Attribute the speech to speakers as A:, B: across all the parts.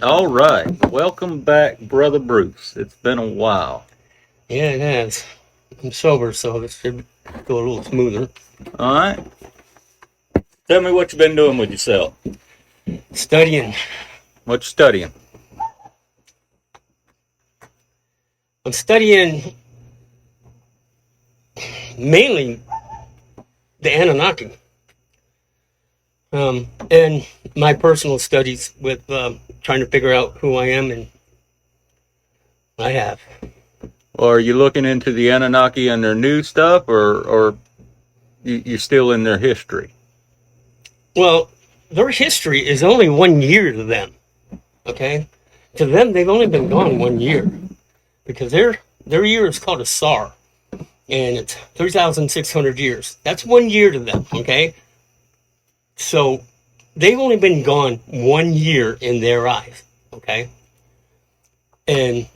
A: All right. Welcome back, Brother Bruce. It's been a while.
B: Yeah, it has. I'm sober, so this should go a little smoother.
A: All right. Tell me what you've been doing with yourself.
B: Studying.
A: What you studying?
B: I'm studying mainly the Anunnaki. And my personal studies with trying to figure out who I am, and I have.
A: Or are you looking into the Anunnaki and their new stuff, or you're still in their history?
B: Well, their history is only 1 year to them. Okay, to them they've only been gone 1 year because their year is called a SAR, and it's 3,600 years. That's 1 year to them. Okay, so they've only been gone 1 year in their eyes. Okay, and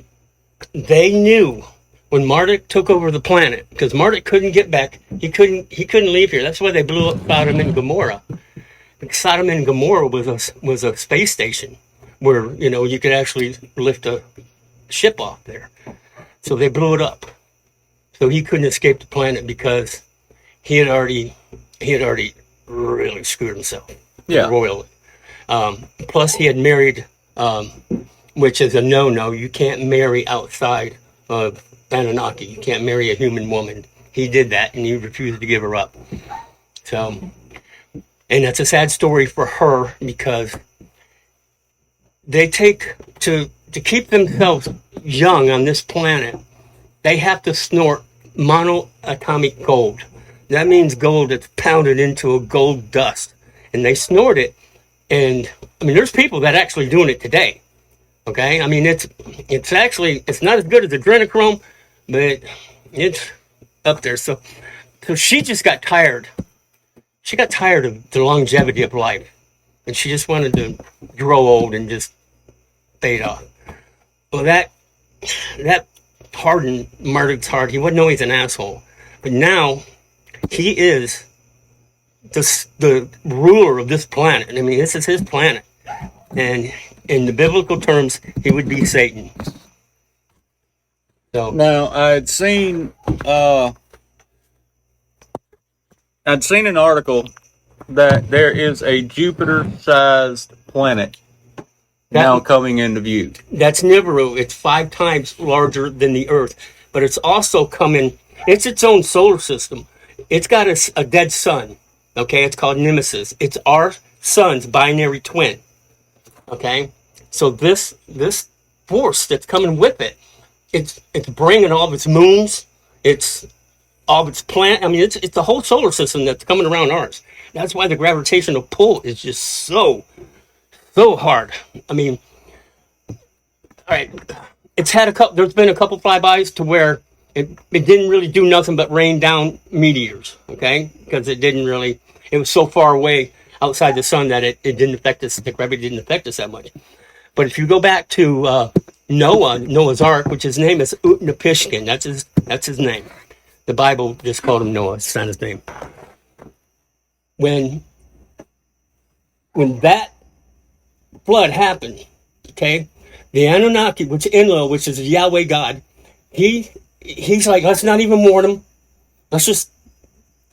B: they knew when Marduk took over the planet, because Marduk couldn't get back. He couldn't leave here. That's why they blew up Sodom and Gomorrah. Because Sodom and Gomorrah was a space station where you could actually lift a ship off there. So they blew it up. So he couldn't escape the planet because he had already really screwed himself
A: Yeah.
B: royally. Plus, he had married, which is a no-no. You can't marry outside of Anunnaki. You can't marry a human woman. He did that, and he refused to give her up. So, and that's a sad story for her because they take to keep themselves young on this planet. They have to snort monoatomic gold. That means gold that's pounded into a gold dust, and they snort it. And I mean, there's people that are actually doing it today. Okay, I mean it's actually it's not as good as adrenochrome, but it's up there. So she just got tired. She got tired of the longevity of life, and she just wanted to grow old and just fade off. Well, that hardened Marduk's heart. He wouldn't know he's an asshole, but now he is the ruler of this planet. I mean, this is his planet, and in the biblical terms, he would be Satan. So
A: Now I'd seen an article that there is a Jupiter-sized planet now
B: that
A: coming into view.
B: that's Nibiru. It's 5 times larger than the Earth, but it's also coming. It's its own solar system. It's got a dead sun. Okay, it's called Nemesis. It's our sun's binary twin. Okay, so this force that's coming with it, it's bringing all of its moons, it's all of its planet. I mean, it's the whole solar system that's coming around ours. That's why the gravitational pull is just so hard. I mean, all right, it's had a couple. There's been a couple flybys to where it didn't really do nothing but rain down meteors. Okay, because it didn't really. It was so far away outside the sun that it didn't affect us. The gravity didn't affect us that much. But if you go back to Noah's Ark, which his name is Utnapishtim, that's his name. The Bible just called him Noah. It's not his name. When that flood happened, okay, the Anunnaki, which Enlil, which is Yahweh God, he's like, let's not even warn them. Let's just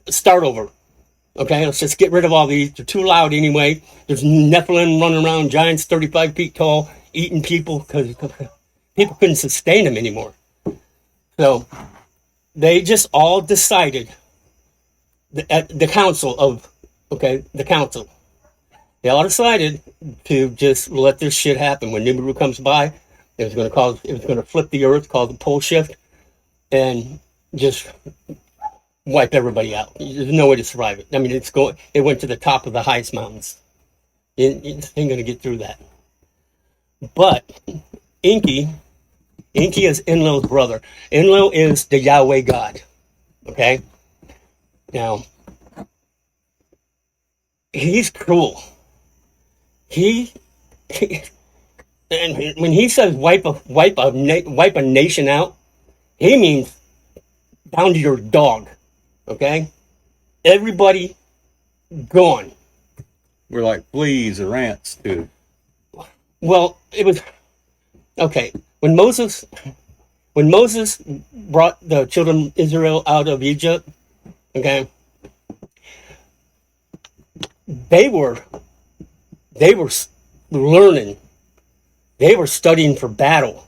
B: start over. Okay, let's just get rid of all these. They're too loud anyway. There's Nephilim running around, giants 35 feet tall, eating people because people couldn't sustain them anymore. So they just all decided, at the council of, the council, they all decided to just let this shit happen. When Nibiru comes by, it was going to flip the earth, called the pole shift, and just wipe everybody out. There's no way to survive it. I mean, it went to the top of the highest mountains. It ain't going to get through that. But Enki is Enlil's brother. Enlil is the Yahweh God. Okay? Now, he's cruel. He and when he says wipe a nation out, he means down to your dog. Okay? Everybody gone.
A: We're like fleas or ants too.
B: Well, it was okay when Moses brought the children of Israel out of Egypt. Okay, they were learning, they were studying for battle.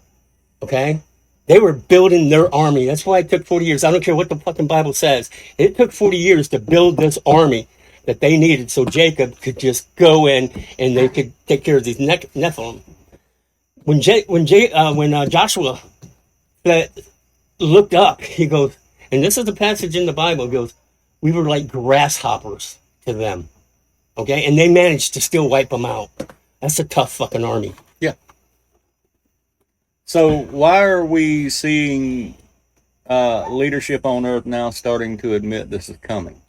B: Okay, they were building their army. That's why it took 40 years. I don't care what the fucking Bible says. It took 40 years to build this army that they needed so Jacob could just go in and they could take care of these Nephilim. When Joshua looked up, he goes, and this is the passage in the Bible, goes, we were like grasshoppers to them. Okay, and they managed to still wipe them out. That's a tough fucking army.
A: Yeah. So why are we seeing leadership on Earth now starting to admit this is coming?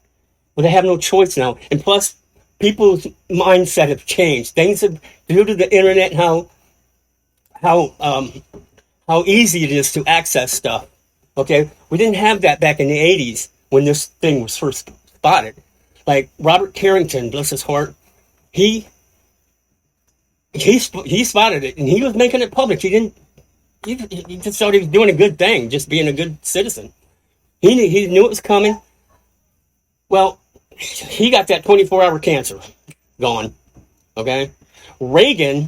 B: Well, they have no choice now, and plus, people's mindset have changed. Things have, due to the internet, and how easy it is to access stuff. Okay, we didn't have that back in the '80s when this thing was first spotted. Like Robert Carrington, bless his heart, he spotted it and he was making it public. He just thought he was doing a good thing, just being a good citizen. He knew it was coming. Well, he got that 24-hour cancer going. Okay, Reagan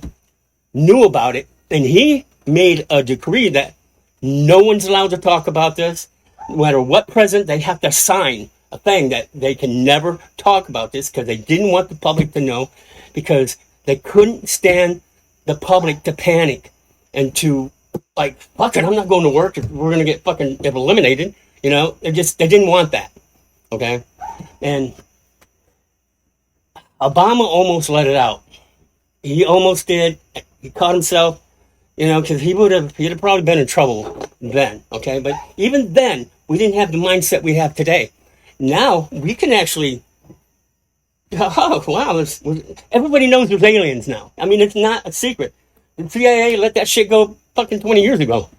B: knew about it and he made a decree that no one's allowed to talk about this. No matter what president, they have to sign a thing that they can never talk about this because they didn't want the public to know, because they couldn't stand the public to panic and to like, fuck it, I'm not going to work. We're going to get fucking eliminated. You know, they didn't want that. Okay. And Obama almost let it out. He almost did. He caught himself, you know, because he'd have probably been in trouble then. Okay. But even then, we didn't have the mindset we have today. Now we can actually, oh wow, everybody knows there's aliens now. I mean, it's not a secret. The CIA let that shit go fucking 20 years ago.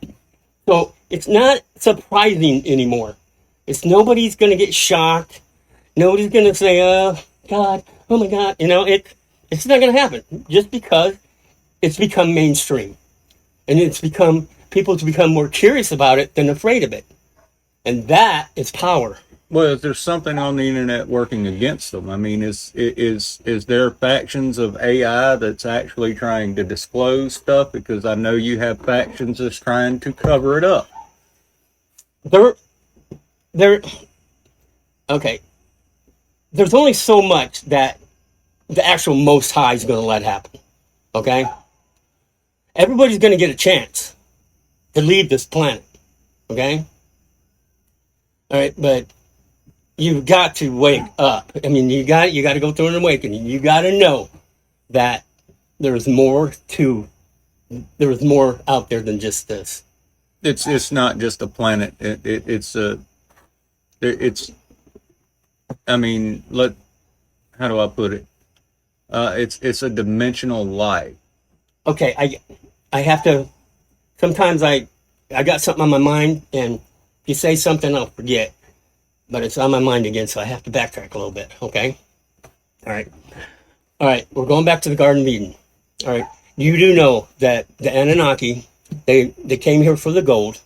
B: So it's not surprising anymore. Nobody's going to get shocked. Nobody's going to say, oh God, oh my God. You know, it's not going to happen just because it's become mainstream. And people's become more curious about it than afraid of it. And that is power.
A: Well, is there something on the internet working against them? I mean, is there factions of AI that's actually trying to disclose stuff? Because I know you have factions that's trying to cover it up. Okay. There's only so much that the actual Most High is going to let happen. Okay? Everybody's going to get a chance to leave this planet. Okay? All right, but you've got to wake up. I mean, you got to go through an awakening. You got to know that there's more out there than just this. It's not just a planet. I mean, how do I put it? It's a dimensional life.
B: Okay, I have to. Sometimes I got something on my mind, and if you say something, I'll forget. But it's on my mind again, so I have to backtrack a little bit. Okay. All right. We're going back to the Garden of Eden. All right. You do know that the Anunnaki, they came here for the gold,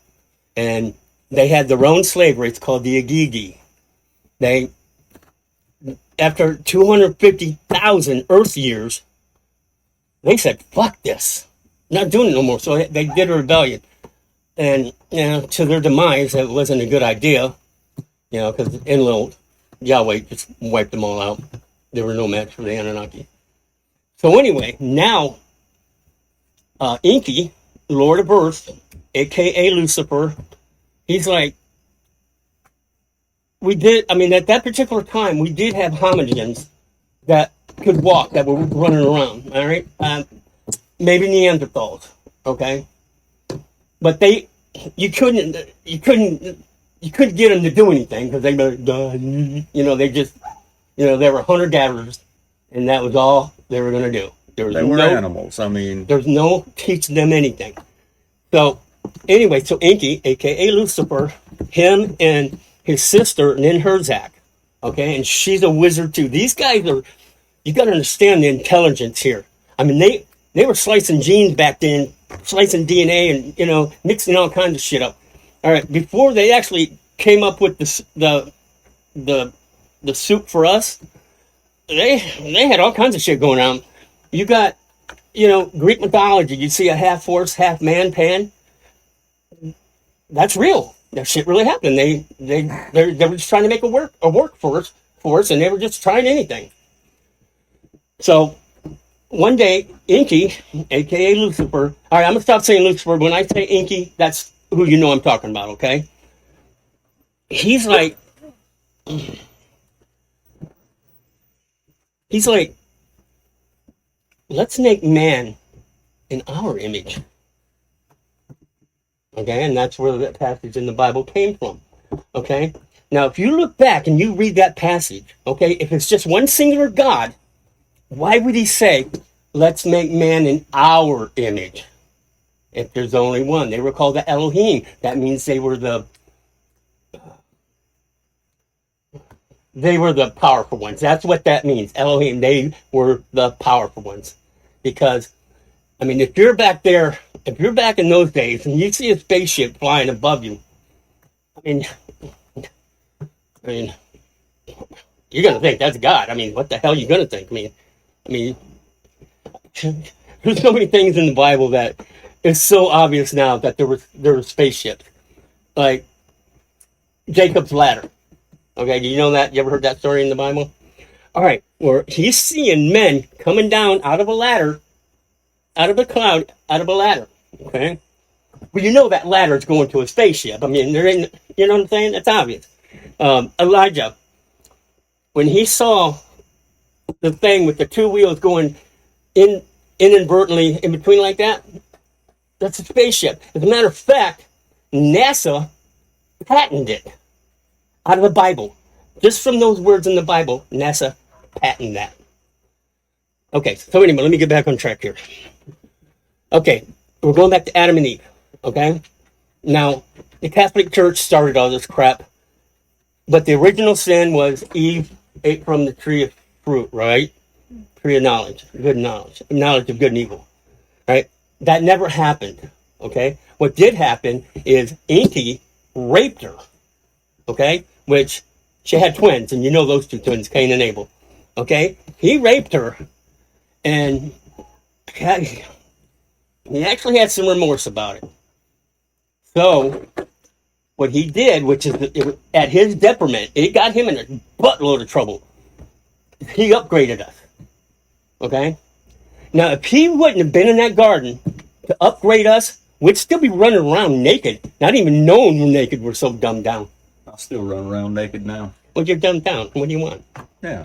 B: and they had their own slavery. It's called the Agigi. They, after 250,000 Earth years, they said, "Fuck this, not doing it no more." So they did a rebellion, and to their demise, it wasn't a good idea. You know, because Enlil, Yahweh just wiped them all out. There were no match for the Anunnaki. So anyway, now Enki, Lord of Earth, a.k.a. Lucifer, he's like, at that particular time, we did have hominids that could walk, that were running around, all right? Maybe Neanderthals, okay? But you couldn't get them to do anything because they were, they were hunter-gatherers, and that was all they were going to do.
A: They were animals. I mean,
B: there's no teaching them anything. So anyway, so Enki, a.k.a. Lucifer, him and his sister, Ninhursag, okay, and she's a wizard too. These guys are, you got to understand the intelligence here. I mean,
A: They were slicing genes back then, slicing DNA and, mixing all kinds of shit up. All right, before they actually came up with the soup for us, they had all kinds of shit going on. You got, Greek mythology. You see a half horse, half man Pan. That's real. That shit really happened. They were just trying to make a work for us, and they were just trying anything. So one day, Inky, aka Lucifer. All right, I'm gonna stop saying Lucifer. When I say Inky, that's who you know I'm talking about. Okay. He's like, let's make man in our image. Okay, and that's where that passage in the Bible came from. Okay, now if you look back and you read that passage, okay, if it's just one singular God, why would he say, let's make man in our image? If there's only one. They were called the Elohim. That means they were the powerful ones. That's what that means. Elohim, they were the powerful ones. Because, if you're back there, if you're back in those days and you see a spaceship flying above you, you're going to think that's God. What the hell are you going to think? There's so many things in the Bible that it's so obvious now that there were spaceships. Like Jacob's ladder. Okay, do you know that? You ever heard that story in the Bible? All right, where he's seeing men coming down out of a ladder, out of a cloud, out of a ladder. Okay? Well, that ladder is going to a spaceship. There ain't, you know what I'm saying? That's obvious. Elijah, when he saw the thing with the two wheels going inadvertently in between like that, that's a spaceship. As a matter of fact, NASA patented it out of the Bible. Just from those words in the Bible, NASA patented that. Okay, so anyway, let me get back on track here. Okay, we're going back to Adam and Eve, okay? Now, the Catholic Church started all this crap, but the original sin was Eve ate from the tree of fruit, right? Tree of knowledge, good knowledge of good and evil, right? That never happened, okay? What did happen is Inky raped her, okay? Which, she had twins, and you know those two twins, Cain and Abel, okay? He raped her, and he actually had some remorse about it. So, what he did, which is at his detriment, it got him in a buttload of trouble. He upgraded us. Okay? Now, if he wouldn't have been in that garden to upgrade us, we'd still be running around naked. Not even knowing we're naked, we're so dumbed down.
C: I still run around naked now.
A: Well, you're dumbed down. What do you want?
C: Yeah.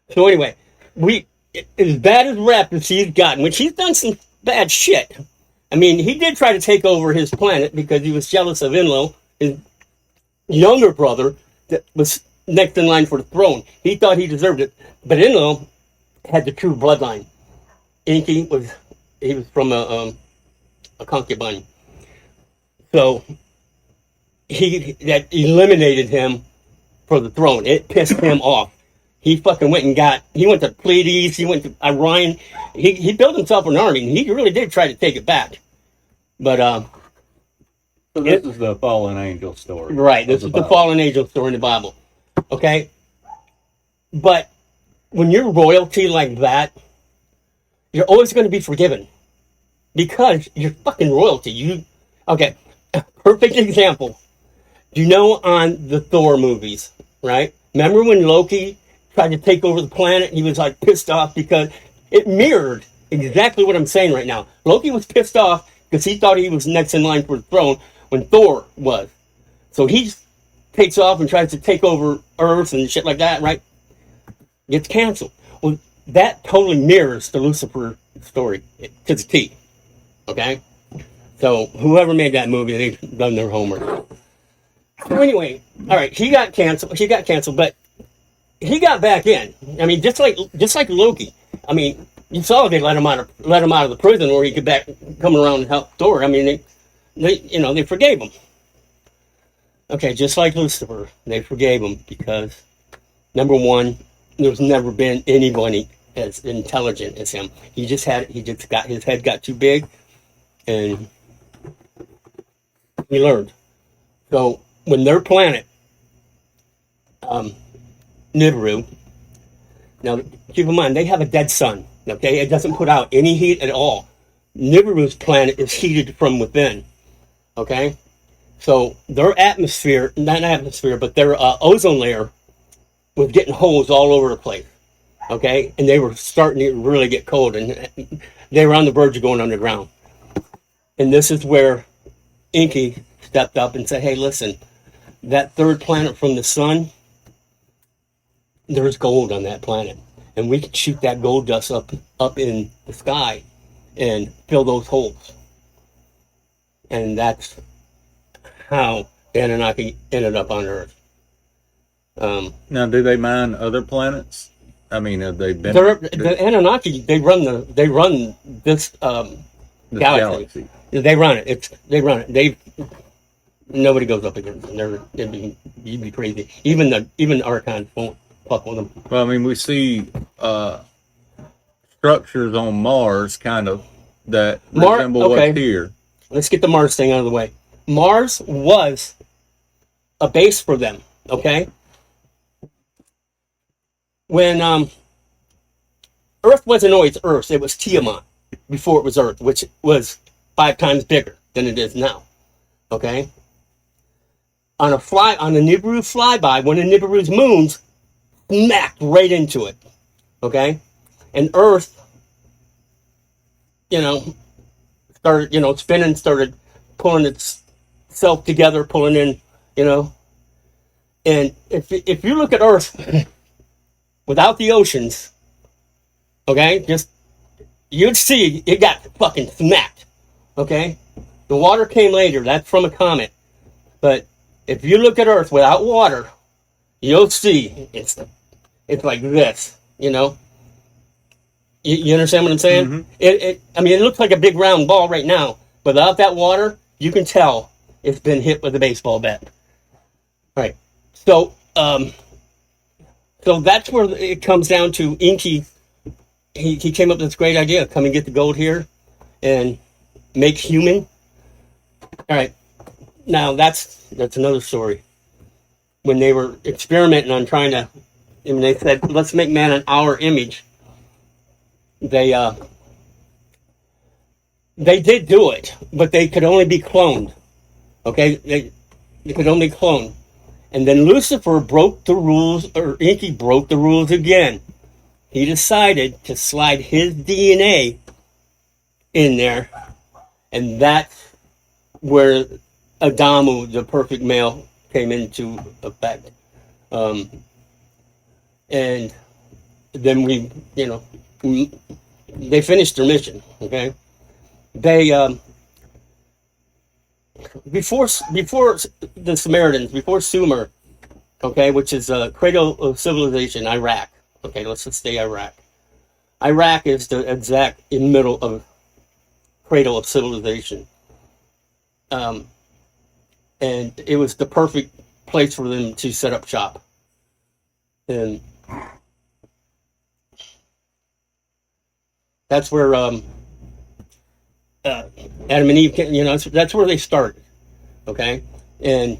A: So anyway, as bad as rap as he's gotten, which he's done some bad shit. He did try to take over his planet because he was jealous of Enlil, his younger brother, that was next in line for the throne. He thought he deserved it. But Enlil had the true bloodline. Inky was from a concubine. So that eliminated him for the throne. It pissed him off. He fucking went to Pleiades, he went to Orion. He built himself an army, and he really did try to take it back. But,
C: so this is the fallen angel story.
A: Right, this is the fallen angel story in the Bible. Okay? But when you're royalty like that, you're always going to be forgiven. Because you're fucking royalty. Okay, perfect example. You know on the Thor movies, right? Remember when Loki tried to take over the planet? He was like pissed off because it mirrored exactly what I'm saying right now. Loki was pissed off because he thought he was next in line for the throne when Thor was. So he takes off and tries to take over Earth and shit like that, right? Gets canceled. Well, that totally mirrors the Lucifer story to the T. Okay? So whoever made that movie, they've done their homework. So anyway, all right, he got canceled, but he got back in. Just like Loki. You saw they let him out of the prison where he could come around and help Thor. They forgave him. Okay, just like Lucifer, they forgave him because, number one, there's never been anybody as intelligent as him. He just got his head got too big, and he learned. So when their planet, Nibiru, now keep in mind they have a dead sun. Okay, it doesn't put out any heat at all. Nibiru's planet is heated from within. Okay, so their atmosphere, not atmosphere, but their ozone layer was getting holes all over the place. Okay, and they were starting to really get cold, and they were on the verge of going underground. And this is where Enki stepped up and said, "Hey, listen, that third planet from the sun, there's gold on that planet, and we can shoot that gold dust up in the sky and fill those holes." And that's how the Anunnaki ended up on Earth.
C: Now, do they mine other planets? I mean, have they been
A: The Anunnaki, they run this
C: this
A: galaxy. They run it. Nobody goes up against them. You'd be crazy. Even the Archons won't fuck with them.
C: Well, I mean, we see structures on Mars, kind of, that resemble what's here.
A: Let's get the Mars thing out of the way. Mars was a base for them. Okay. When Earth wasn't always Earth, it was Tiamat before it was Earth, which was 5 times bigger than it is now. Okay. On a Nibiru flyby, one of Nibiru's moons smacked right into it. Okay, and Earth, started, spinning, started pulling itself together, pulling in, and if you look at Earth without the oceans, okay, you'd see it got fucking smacked. Okay, the water came later. That's from a comet, but if you look at Earth without water, you'll see it's like this, You understand what I'm saying? Mm-hmm. It looks like a big round ball right now. But without that water, you can tell it's been hit with a baseball bat. Right. So, so that's where it comes down to Enki. He came up with this great idea: come and get the gold here, and make human. All right. Now that's another story. When they were experimenting on trying to, they said, "Let's make man in our image." They did do it, but they could only be cloned. Okay, they could only clone. And then Lucifer broke the rules, or Enki broke the rules again. He decided to slide his DNA in there, and that's where Adamu, the perfect male, came into effect. And then they finished their mission. Okay, they before the Samaritans, before Sumer, okay, which is a cradle of civilization, Iraq. Okay, let's just stay Iraq. Iraq is the exact in the middle of cradle of civilization, and it was the perfect place for them to set up shop. And that's where Adam and Eve, that's where they started. Okay, and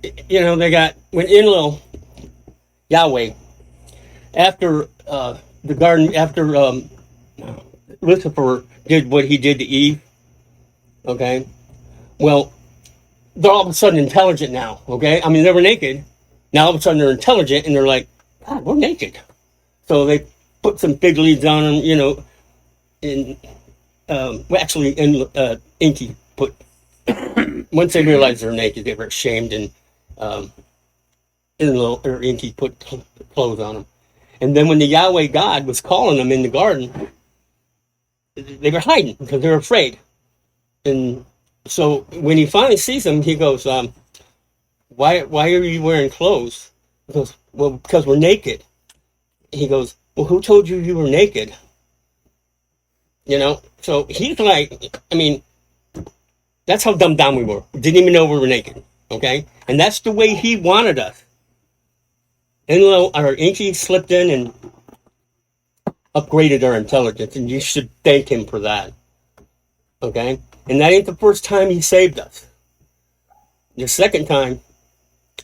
A: when Enlil, Yahweh, after the garden, after Lucifer did what he did to Eve. Okay, well, they're all of a sudden intelligent now. Okay, I mean, they were naked. Now all of a sudden they're intelligent, and they're like, God, we're naked. So they put some fig leaves on them, Enki put, once they realized they're naked, they were ashamed, and Enki put clothes on them. And then when the Yahweh God was calling them in the garden, they were hiding because they were afraid. And so when he finally sees them, he goes, why are you wearing clothes? He goes, well, because we're naked. He goes, well, who told you were naked? So he's like, that's how dumb down we were. Didn't even know we were naked. Okay? And that's the way he wanted us. And Enki slipped in and upgraded our intelligence, and you should thank him for that. Okay? And that ain't the first time he saved us. The second time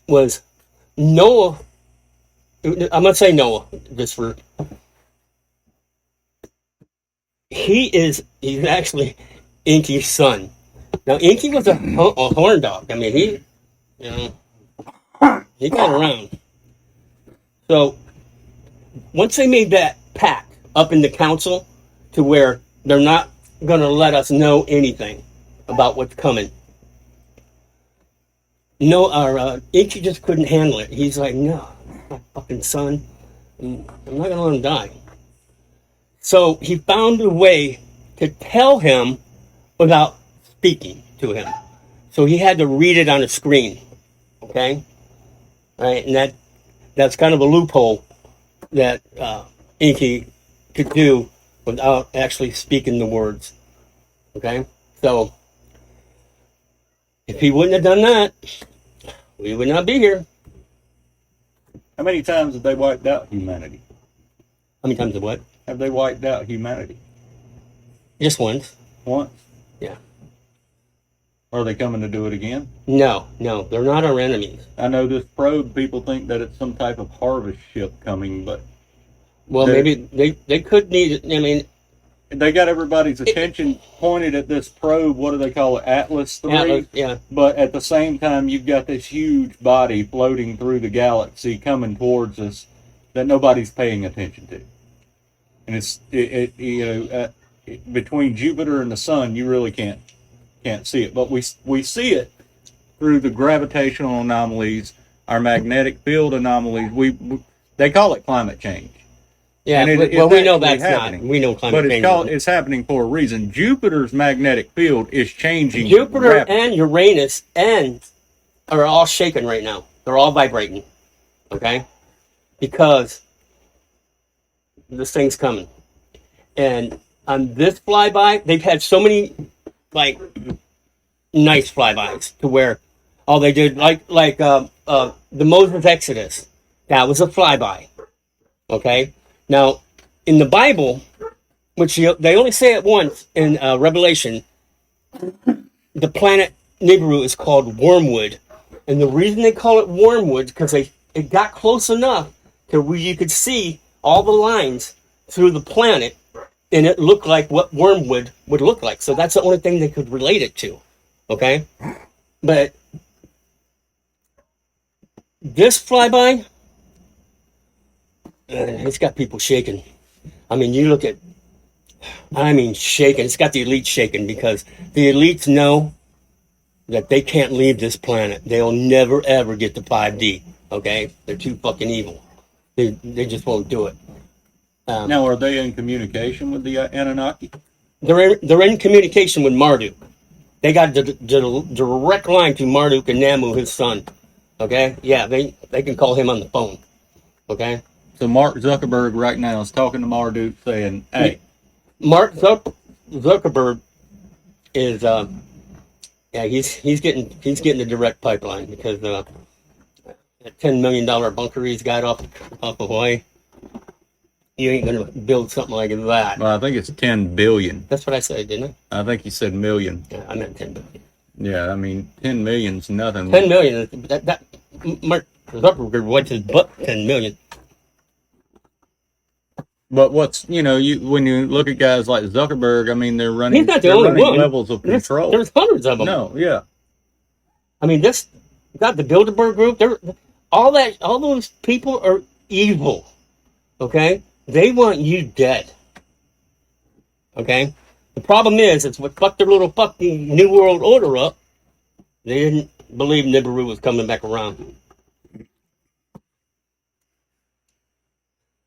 A: was Noah. I'm going to say Noah, just for. He's actually Inky's son. Now, Inky was a horn dog. I mean, he got around. So, once they made that pact up in the council to where they're not going to let us know anything about what's coming, Inky just couldn't handle it. He's like, no, my fucking son. I'm not going to let him die. So he found a way to tell him without speaking to him. So he had to read it on a screen. Okay? Right? And that's kind of a loophole that Inky could do without actually speaking the words. Okay? So if he wouldn't have done that, we would not be here.
C: How many times have they wiped out humanity?
A: How many times have what?
C: Have they wiped out humanity?
A: Just once.
C: Once?
A: Yeah.
C: Are they coming to do it again?
A: No, they're not our enemies.
C: I know this probe, people think that it's some type of harvest ship coming, but...
A: Well, maybe they could need it. I mean...
C: They got everybody's attention pointed at this probe, what do they call it, Atlas 3?
A: Atlas, yeah. But
C: at the same time, you've got this huge body floating through the galaxy coming towards us that nobody's paying attention to. And it's between Jupiter and the sun, you really can't see it. But we see it through the gravitational anomalies, our magnetic field anomalies. They call it climate change.
A: Yeah, but we know that's happening. We know climate change.
C: But it's happening for a reason. Jupiter's magnetic field is changing.
A: Jupiter and Uranus are all shaking right now. They're all vibrating. Okay? Because this thing's coming. And on this flyby, they've had so many nice flybys to where all they did the Moses Exodus. That was a flyby. Okay? Now, in the Bible, which they only say it once in Revelation, the planet Nibiru is called Wormwood. And the reason they call it Wormwood is because it got close enough to where you could see all the lines through the planet, and it looked like what Wormwood would look like. So that's the only thing they could relate it to. Okay? But this flyby... it's got people shaking. I mean, shaking. It's got the elites shaking because the elites know that they can't leave this planet. They'll never, ever get to 5D. Okay? They're too fucking evil. They just won't do it.
C: Now, are they in communication with the Anunnaki?
A: They're in communication with Marduk. They got the direct line to Marduk and Namu, his son. Okay? Yeah, they can call him on the phone. Okay?
C: So Mark Zuckerberg right now is talking to Marduk saying, hey.
A: Mark Zuckerberg is, he's getting the direct pipeline because that $10 million bunker he's got off of Hawaii, you ain't going to build something like that.
C: Well, I think it's 10 billion.
A: That's what I said, didn't I?
C: I think you said million.
A: Yeah, I meant 10 billion.
C: Yeah, I mean, 10 million's nothing.
A: 10 million, that Mark Zuckerberg went his butt 10 million.
C: But when you look at guys like Zuckerberg, I mean, they're running.
A: He's not the only one.
C: Levels of control.
A: There's hundreds of them.
C: No, yeah.
A: I mean, the Bilderberg group. All those people are evil. Okay, they want you dead. Okay, the problem is what fucked their little fucking New World Order up. They didn't believe Nibiru was coming back around.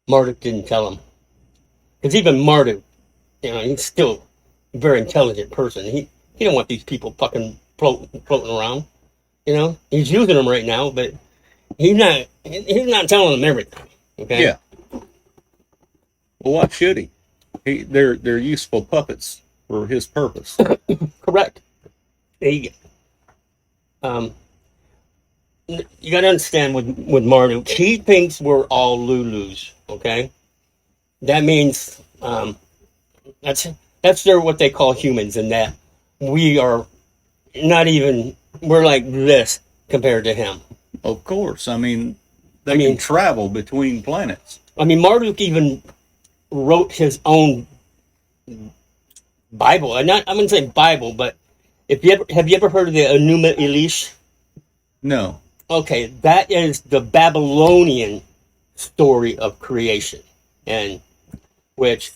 A: Marduk didn't tell him. Because even Marduk, he's still a very intelligent person. He don't want these people fucking floating around. He's using them right now, but he's not telling them everything. Okay?
C: Yeah. Well, why should he? They're useful puppets for his purpose.
A: Correct. You got to understand with Marduk, he thinks we're all Lulus. Okay? that means that's they're what they call humans, and that we are not even, we're like this compared to him.
C: Of course. I mean, they
A: I mean-
C: can travel between planets.
A: I mean, Marduk even wrote his own Bible. I wouldn't say Bible, but have you ever heard of the Enuma Elish?
C: No.
A: Okay, that is the Babylonian story of creation, and which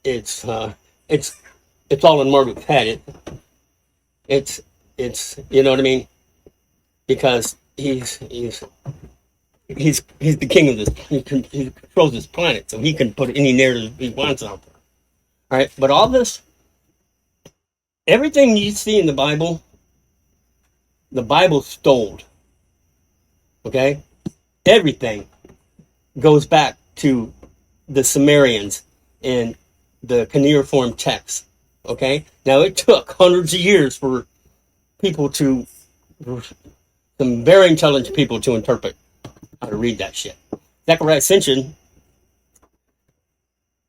A: it's all in Marduk's head. It's you know what I mean, because he's the king of this. He controls this planet, so he can put any narrative he wants out there. All right, but all this, everything you see in the Bible stole. Okay, everything goes back to the Sumerians and the cuneiform texts. Okay, now it took hundreds of years for some very intelligent people to interpret how to read that shit. Zechariah Sitchin,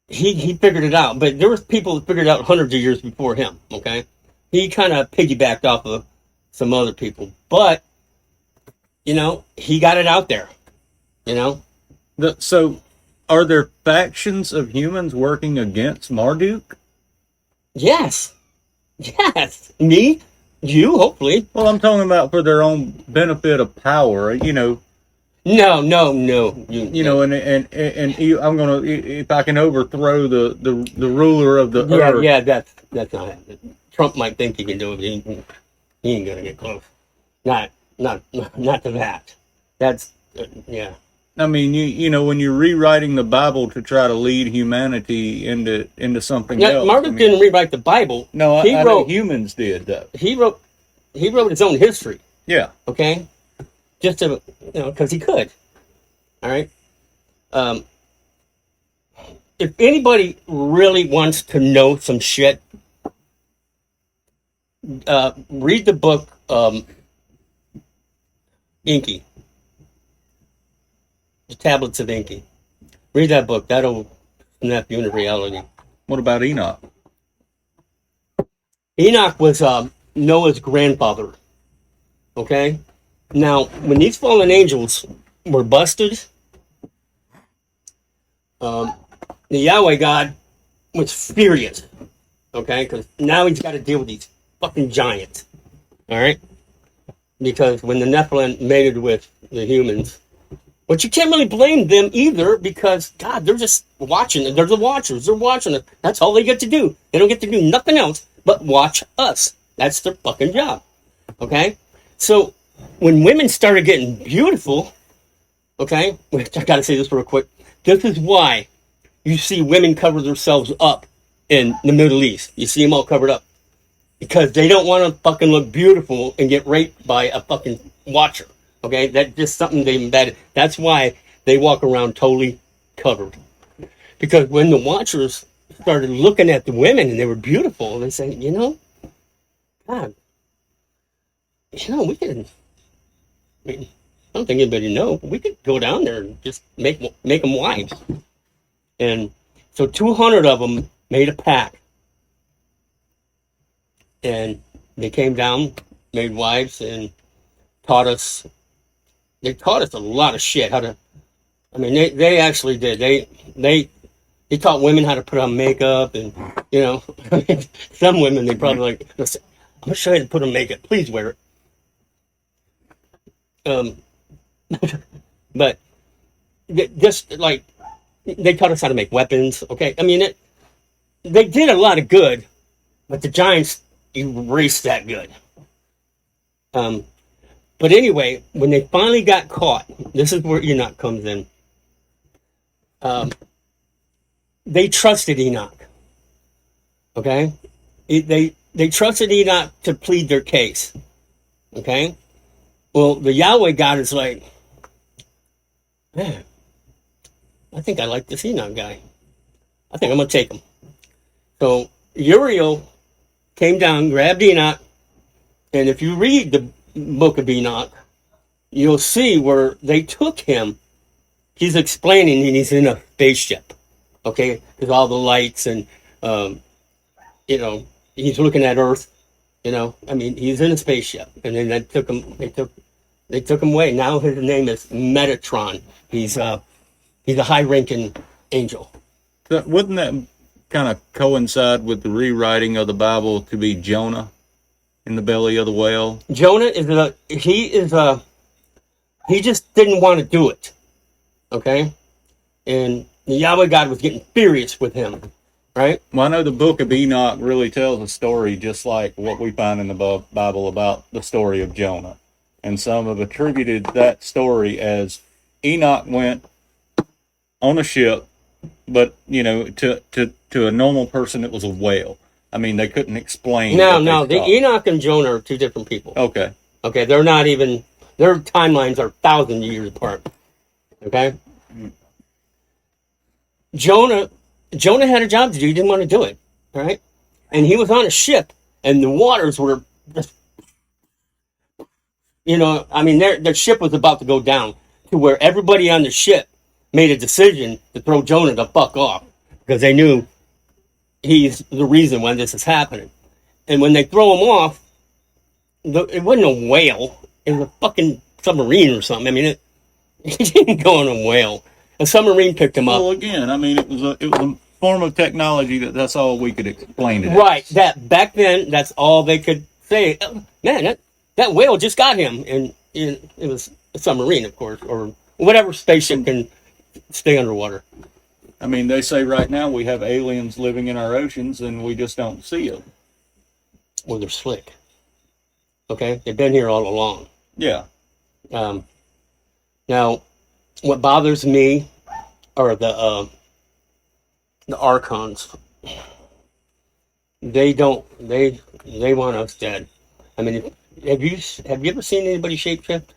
A: he figured it out, but there was people that figured it out hundreds of years before him. Okay, he kind of piggybacked off of some other people, but he got it out there.
C: So, are there factions of humans working against Marduk?
A: Yes, me, you, hopefully.
C: Well, I'm talking about for their own benefit of power.
A: No.
C: And I'm gonna, if I can overthrow the ruler of the earth.
A: Yeah, that's not happening. Trump might think he can do it, but he ain't gonna get close. Not to that. That's yeah.
C: I mean, when you're rewriting the Bible to try to lead humanity into something
A: Now,
C: else.
A: Marduk didn't rewrite the Bible.
C: No,
A: I
C: know
A: wrote.
C: humans did though.
A: He wrote his own history.
C: Yeah.
A: Okay, just to because he could. All right. If anybody really wants to know some shit, read the book Inky. The Tablets of Inky. Read that book. That'll snap you into reality.
C: What about Enoch?
A: Enoch was Noah's grandfather. Okay? Now, when these fallen angels were busted, the Yahweh God was furious. Okay? Because now he's got to deal with these fucking giants. Alright? Because when the Nephilim mated with the humans, but you can't really blame them either, because God, they're just watching. They're the watchers. They're watching us. That's all they get to do. They don't get to do nothing else but watch us. That's their fucking job. Okay? So when women started getting beautiful, okay, I gotta say this real quick. This is why you see women cover themselves up in the Middle East. You see them all covered up. Because they don't want to fucking look beautiful and get raped by a fucking watcher. Okay? That's just something they embedded. That's why they walk around totally covered. Because when the watchers started looking at the women and they were beautiful, they say, God, we could, I don't think anybody knows, we could go down there and just make them wives. And so 200 of them made a pact. And they came down, made wives, and taught us. They taught us a lot of shit. They actually did. They taught women how to put on makeup, and some women they probably like. I'm gonna show you how to put on makeup. Please wear it. But just like they taught us how to make weapons. Okay, they did a lot of good, but the giants erased that good. But anyway, when they finally got caught, this is where Enoch comes in. They trusted Enoch. Okay? They trusted Enoch to plead their case. Okay? Well, the Yahweh God is like, man, I think I like this Enoch guy. I think I'm going to take him. So Uriel came down, grabbed Enoch, and if you read the book of Enoch, you'll see where they took him. He's explaining, and he's in a spaceship. Okay, because all the lights and you know, he's looking at Earth. You know, I mean, he's in a spaceship, and then they took him. They took him away. Now his name is Metatron. He's a high-ranking angel.
C: So wouldn't that kind of coincide with the rewriting of the Bible to be Jonah in the belly of the whale?
A: Jonah he just didn't want to do it. Okay, and the Yahweh God was getting furious with him, right?
C: Well, I know the book of Enoch really tells a story just like what we find in the Bible about the story of Jonah. And some have attributed that story as Enoch went on a ship, but, you know, to a normal person, it was a whale. I mean, they couldn't explain.
A: No, the Enoch and Jonah are two different people.
C: Okay.
A: Okay, they're not even, their timelines are 1,000 years apart. Okay? Jonah had a job to do. He didn't want to do it. Right? And he was on a ship, and the waters were just, you know, I mean, their ship was about to go down to where everybody on the ship made a decision to throw Jonah the fuck off because they knew he's the reason why this is happening. And when they throw him off, it wasn't a whale. It was a fucking submarine or something. I mean, he didn't go on a whale. A submarine picked him up.
C: Well, again, I mean, it was a form of technology that's all we could explain it as.
A: Right. That back then, that's all they could say. Man, that whale just got him, and it was a submarine, of course, or whatever spaceship can stay underwater.
C: I mean, they say right now we have aliens living in our oceans, and we just don't see them.
A: Well, they're slick. Okay, they've been here all along.
C: Yeah.
A: Now, what bothers me are the archons. They want us dead. I mean, have you ever seen anybody shapeshift?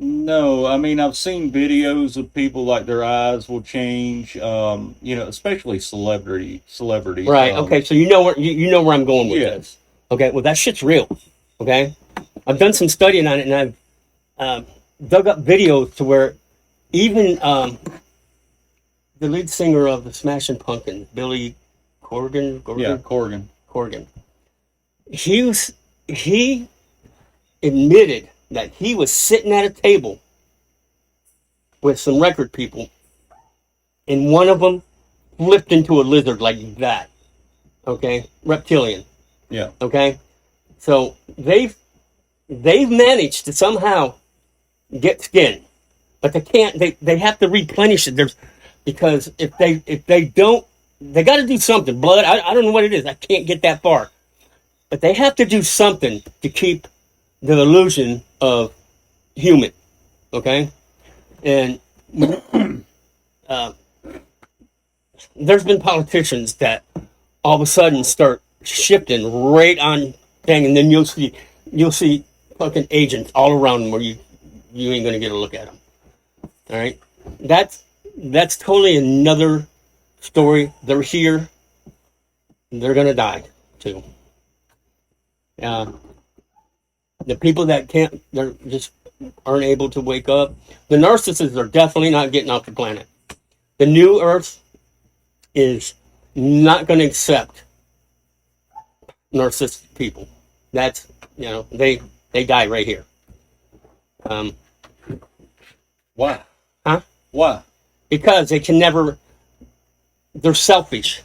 C: No, I mean, I've seen videos of people like their eyes will change, you know, especially celebrities.
A: Right. Okay. So you know where I'm going with this. Okay. Well, that shit's real. Okay. I've done some studying on it, and I've dug up videos to where even the lead singer of the Smashing Pumpkins, Billy Corgan.
C: Yeah, Corgan.
A: He admitted that he was sitting at a table with some record people, and one of them flipped into a lizard like that. Okay, reptilian.
C: Yeah.
A: Okay, so they've managed to somehow get skin, but they can't. They have to replenish it. Because if they don't, they got to do something. Blood. I don't know what it is. I can't get that far, but they have to do something to keep the illusion of human. Okay, and there's been politicians that all of a sudden start shifting right on thing, and then you'll see fucking agents all around them where you ain't gonna get a look at them. All right, that's totally another story. They're here. They're gonna die too. The people that can't, they're just aren't able to wake up. The narcissists are definitely not getting off the planet. The new Earth is not going to accept narcissistic people. That's, you know, they die right here.
C: Why?
A: Huh?
C: Why?
A: Because they can never, they're selfish.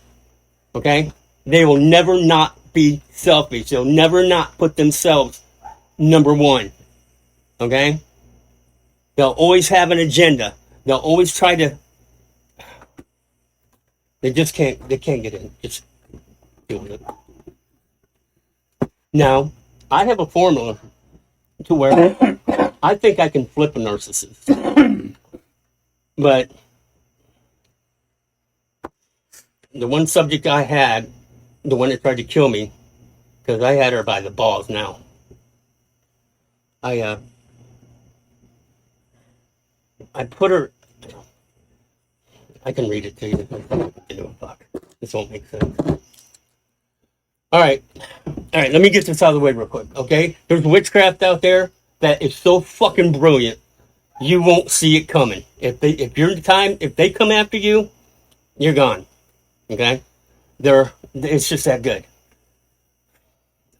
A: Okay? They will never not be selfish. They'll never not put themselves number one. Okay? They'll always have an agenda. They'll always try to, they can't get in. Just deal with it. Now, I have a formula to where I think I can flip a narcissist. But the one subject I had, the one that tried to kill me, because I had her by the balls now. I put her, I can read it to you. Fuck. This won't make sense. All right, let me get this out of the way real quick, okay? There's witchcraft out there that is so fucking brilliant, you won't see it coming. If they come after you, you're gone. Okay? It's just that good.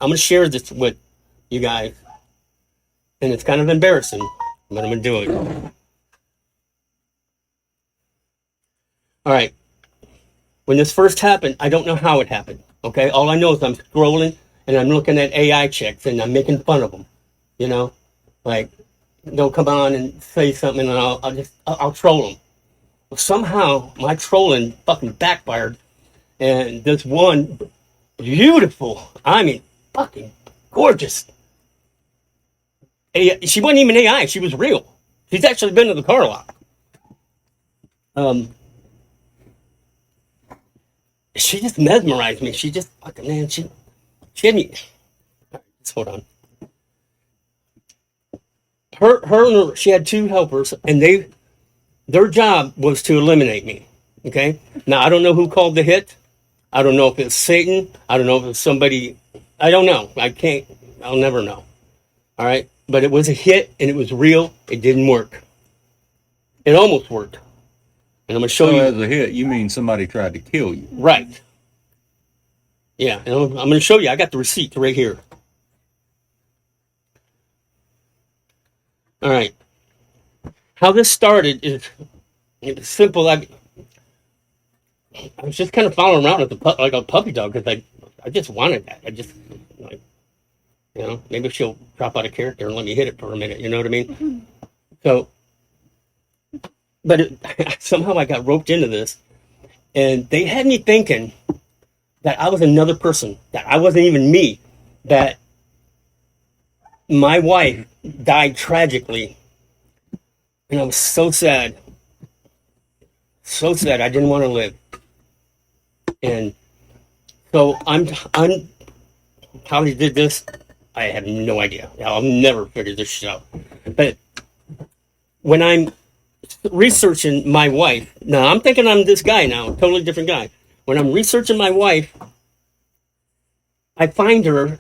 A: I'm going to share this with you guys, and it's kind of embarrassing, but I'm going to do it. All right. When this first happened, I don't know how it happened. Okay? All I know is I'm scrolling, and I'm looking at AI chicks, and I'm making fun of them. You know? Like, they'll come on and say something, and I'll troll them. Well, somehow, my trolling fucking backfired, and this one beautiful, I mean, fucking gorgeous. She wasn't even AI. She was real. She's actually been to the car lot. She just mesmerized me. She just fucking, man, she had me. Just hold on. She had two helpers, and their job was to eliminate me. Okay. Now I don't know who called the hit. I don't know if it's Satan. I don't know if it's somebody. I don't know. I'll never know. All right. But it was a hit, and it was real. It didn't work. It almost worked. And I'm going to show you.
C: As a hit, you mean somebody tried to kill you.
A: Right. Yeah. And I'm going to show you. I got the receipt right here. All right. How this started is it's simple. I was just kind of following around like a puppy dog because I just wanted that. I just, like, you know, maybe she'll drop out of character and let me hit it for a minute. You know what I mean? Mm-hmm. So, but somehow I got roped into this, and they had me thinking that I was another person, that I wasn't even me, that my wife died tragically, and I was so sad. So sad. I didn't want to live. And so I'm how they did this, I have no idea. I'll never figure this shit out. But when I'm researching my wife, now I'm thinking I'm this guy now, totally different guy. When I'm researching my wife, I find her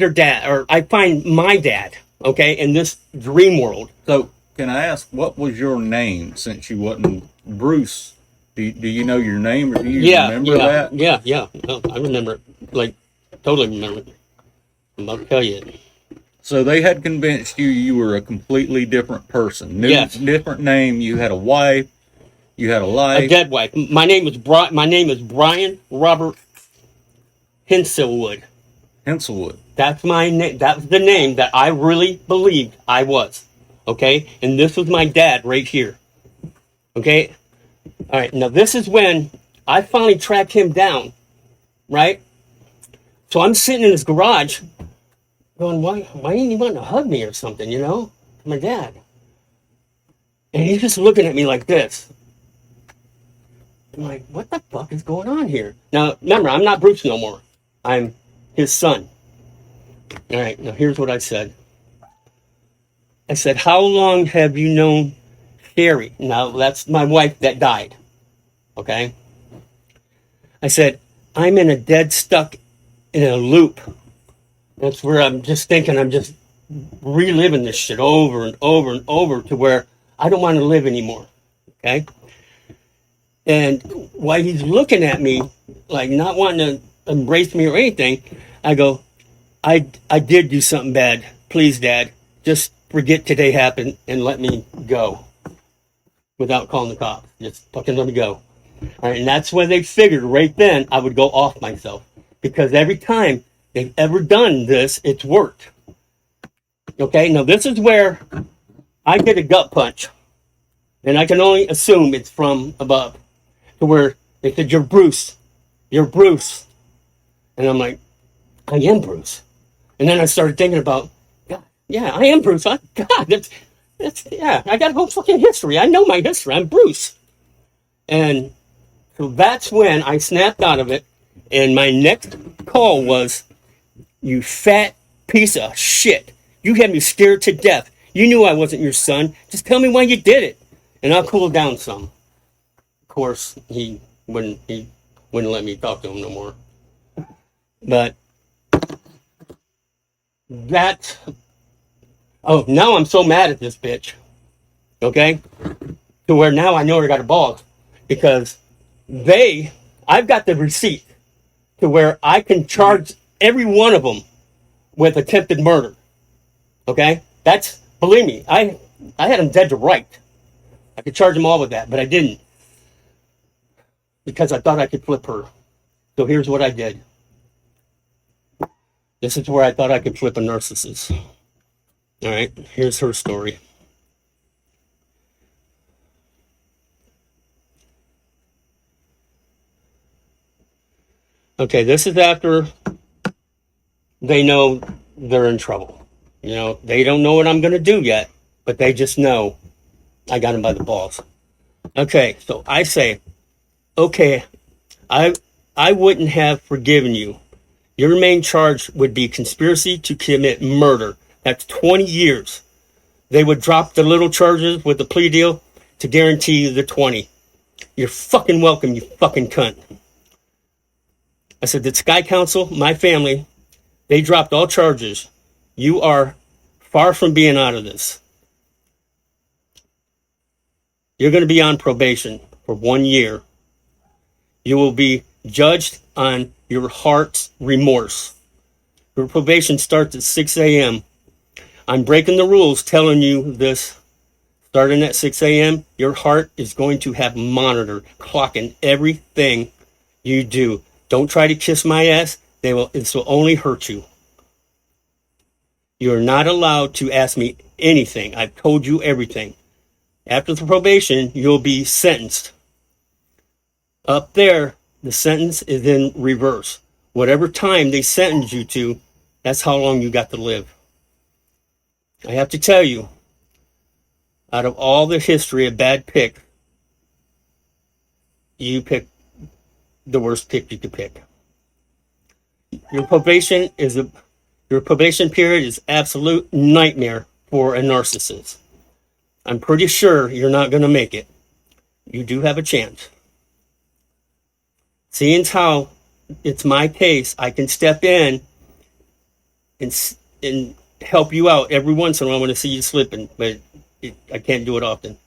A: dad, or I find my dad, okay, in this dream world.
C: So, can I ask, what was your name, since you wasn't Bruce? Do you know your name, or do you remember that?
A: Yeah. No, I remember it. Like, totally remember it. I'm about to tell you it.
C: So they had convinced you were a completely different person.
A: Yes.
C: Different name. You had a wife. You had a life.
A: A dead wife. My name is Brian Robert Henselwood.
C: Henselwood.
A: That's my name. That's the name that I really believed I was. Okay? And this was my dad right here. Okay? All right. Now, this is when I finally tracked him down. Right? So I'm sitting in his garage going, why didn't he want to hug me or something, you know? My dad. And he's just looking at me like this. I'm like, what the fuck is going on here? Now, remember, I'm not Bruce no more. I'm his son. All right, now here's what I said. I said, how long have you known Sherry? Now, that's my wife that died. Okay? I said, I'm in a dead stuck in a loop. That's where I'm just thinking, I'm just reliving this shit over and over and over to where I don't want to live anymore. Okay? And while he's looking at me, like not wanting to embrace me or anything, I go, I did do something bad. Please, Dad, just forget today happened and let me go. Without calling the cops. Just fucking let me go. All right, and that's when they figured right then I would go off myself. Because every time they've ever done this, it's worked. Okay, now this is where I get a gut punch. And I can only assume it's from above. To where they said, you're Bruce. You're Bruce. And I'm like, I am Bruce. And then I started thinking about, God, yeah, I am Bruce. God, yeah, I got a whole fucking history. I know my history. I'm Bruce. And so that's when I snapped out of it. And my next call was, you fat piece of shit. You had me scared to death. You knew I wasn't your son. Just tell me why you did it. And I'll cool down some. Of course, he wouldn't let me talk to him no more. But that, oh, now I'm so mad at this bitch. Okay? To where now I know I got a balls. because I've got the receipt to where I can charge every one of them with attempted murder. Okay? Believe me, I had them dead to right. I could charge them all with that, but I didn't. Because I thought I could flip her. So here's what I did. This is where I thought I could flip a narcissist. All right, here's her story. Okay, this is after they know they're in trouble. You know, they don't know what I'm going to do yet, but they just know I got them by the balls. Okay, so I say, okay, I wouldn't have forgiven you. Your main charge would be conspiracy to commit murder. That's 20 years. They would drop the little charges with the plea deal to guarantee you the 20. You're fucking welcome, you fucking cunt. I said, the Sky Council, my family, they dropped all charges. You are far from being out of this. You're going to be on probation for 1 year. You will be judged on your heart's remorse. Your probation starts at 6 a.m. I'm breaking the rules telling you this. Starting at 6 a.m., your heart is going to have monitor clocking everything you do. Don't try to kiss my ass. This will only hurt you. You're not allowed to ask me anything. I've told you everything. After the probation, you'll be sentenced. Up there, the sentence is in reverse. Whatever time they sentence you to, that's how long you got to live. I have to tell you, out of all the history of bad picks, you picked the worst pick you could pick. Your probation period is absolute nightmare for a narcissist. I'm pretty sure you're not going to make it. You do have a chance. Seeing how it's my case, I can step in and help you out every once in a while when I see you slipping, but I can't do it often.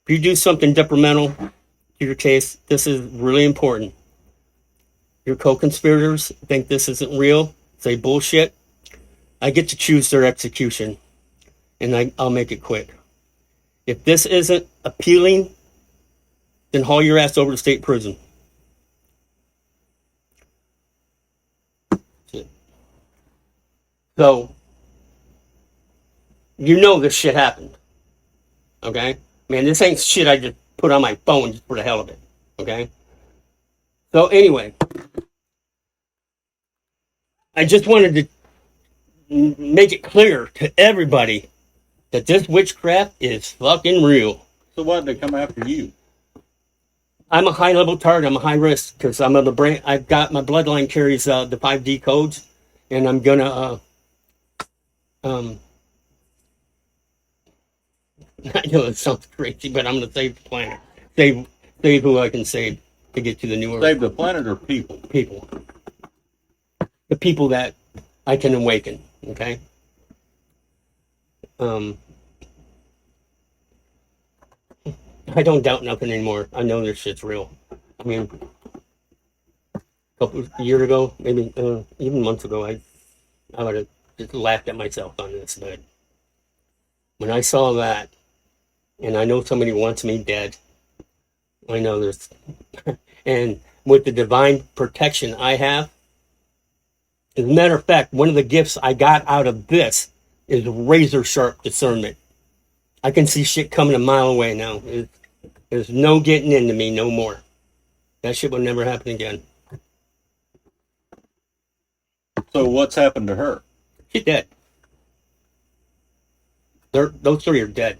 A: If you do something detrimental to your case, this is really important. Your co-conspirators think this isn't real, say bullshit. I get to choose their execution, and I'll make it quick. If this isn't appealing, then haul your ass over to state prison. So, you know this shit happened. Okay? Man, this ain't shit I just put on my phone just for the hell of it. Okay? So anyway, I just wanted to make it clear to everybody that this witchcraft is fucking real.
C: So why'd they come after you?
A: I'm a high level target. I'm a high risk because I'm on the brain. I've got my bloodline carries the 5D codes, and I'm gonna I know it sounds crazy, but I'm gonna save the planet, save who I can save to get to the new Earth.
C: Save the planet or people?
A: People, the people that I can awaken. Okay. I don't doubt nothing anymore. I know this shit's real. I mean, a couple of years ago, maybe even months ago, I would have just laughed at myself on this. But when I saw that, and I know somebody wants me dead, I know there's, and with the divine protection I have, as a matter of fact, one of the gifts I got out of this is razor sharp discernment. I can see shit coming a mile away now. There's no getting into me no more. That shit will never happen again.
C: So what's happened to her?
A: She's dead. Those three are dead.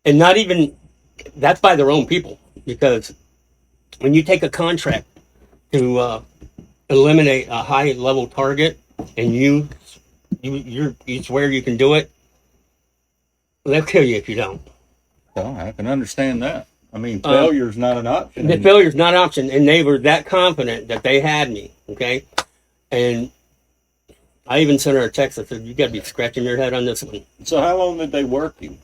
A: And not even, that's by their own people. Because when you take a contract to eliminate a high level target and you swear you can do it, they'll kill you if you don't.
C: Well, I can understand that. I mean, failure's not an option.
A: The failure's not an option, and they were that confident that they had me, okay? And I even sent her a text. I said, you got to be scratching your head on this one.
C: So how long did they work you?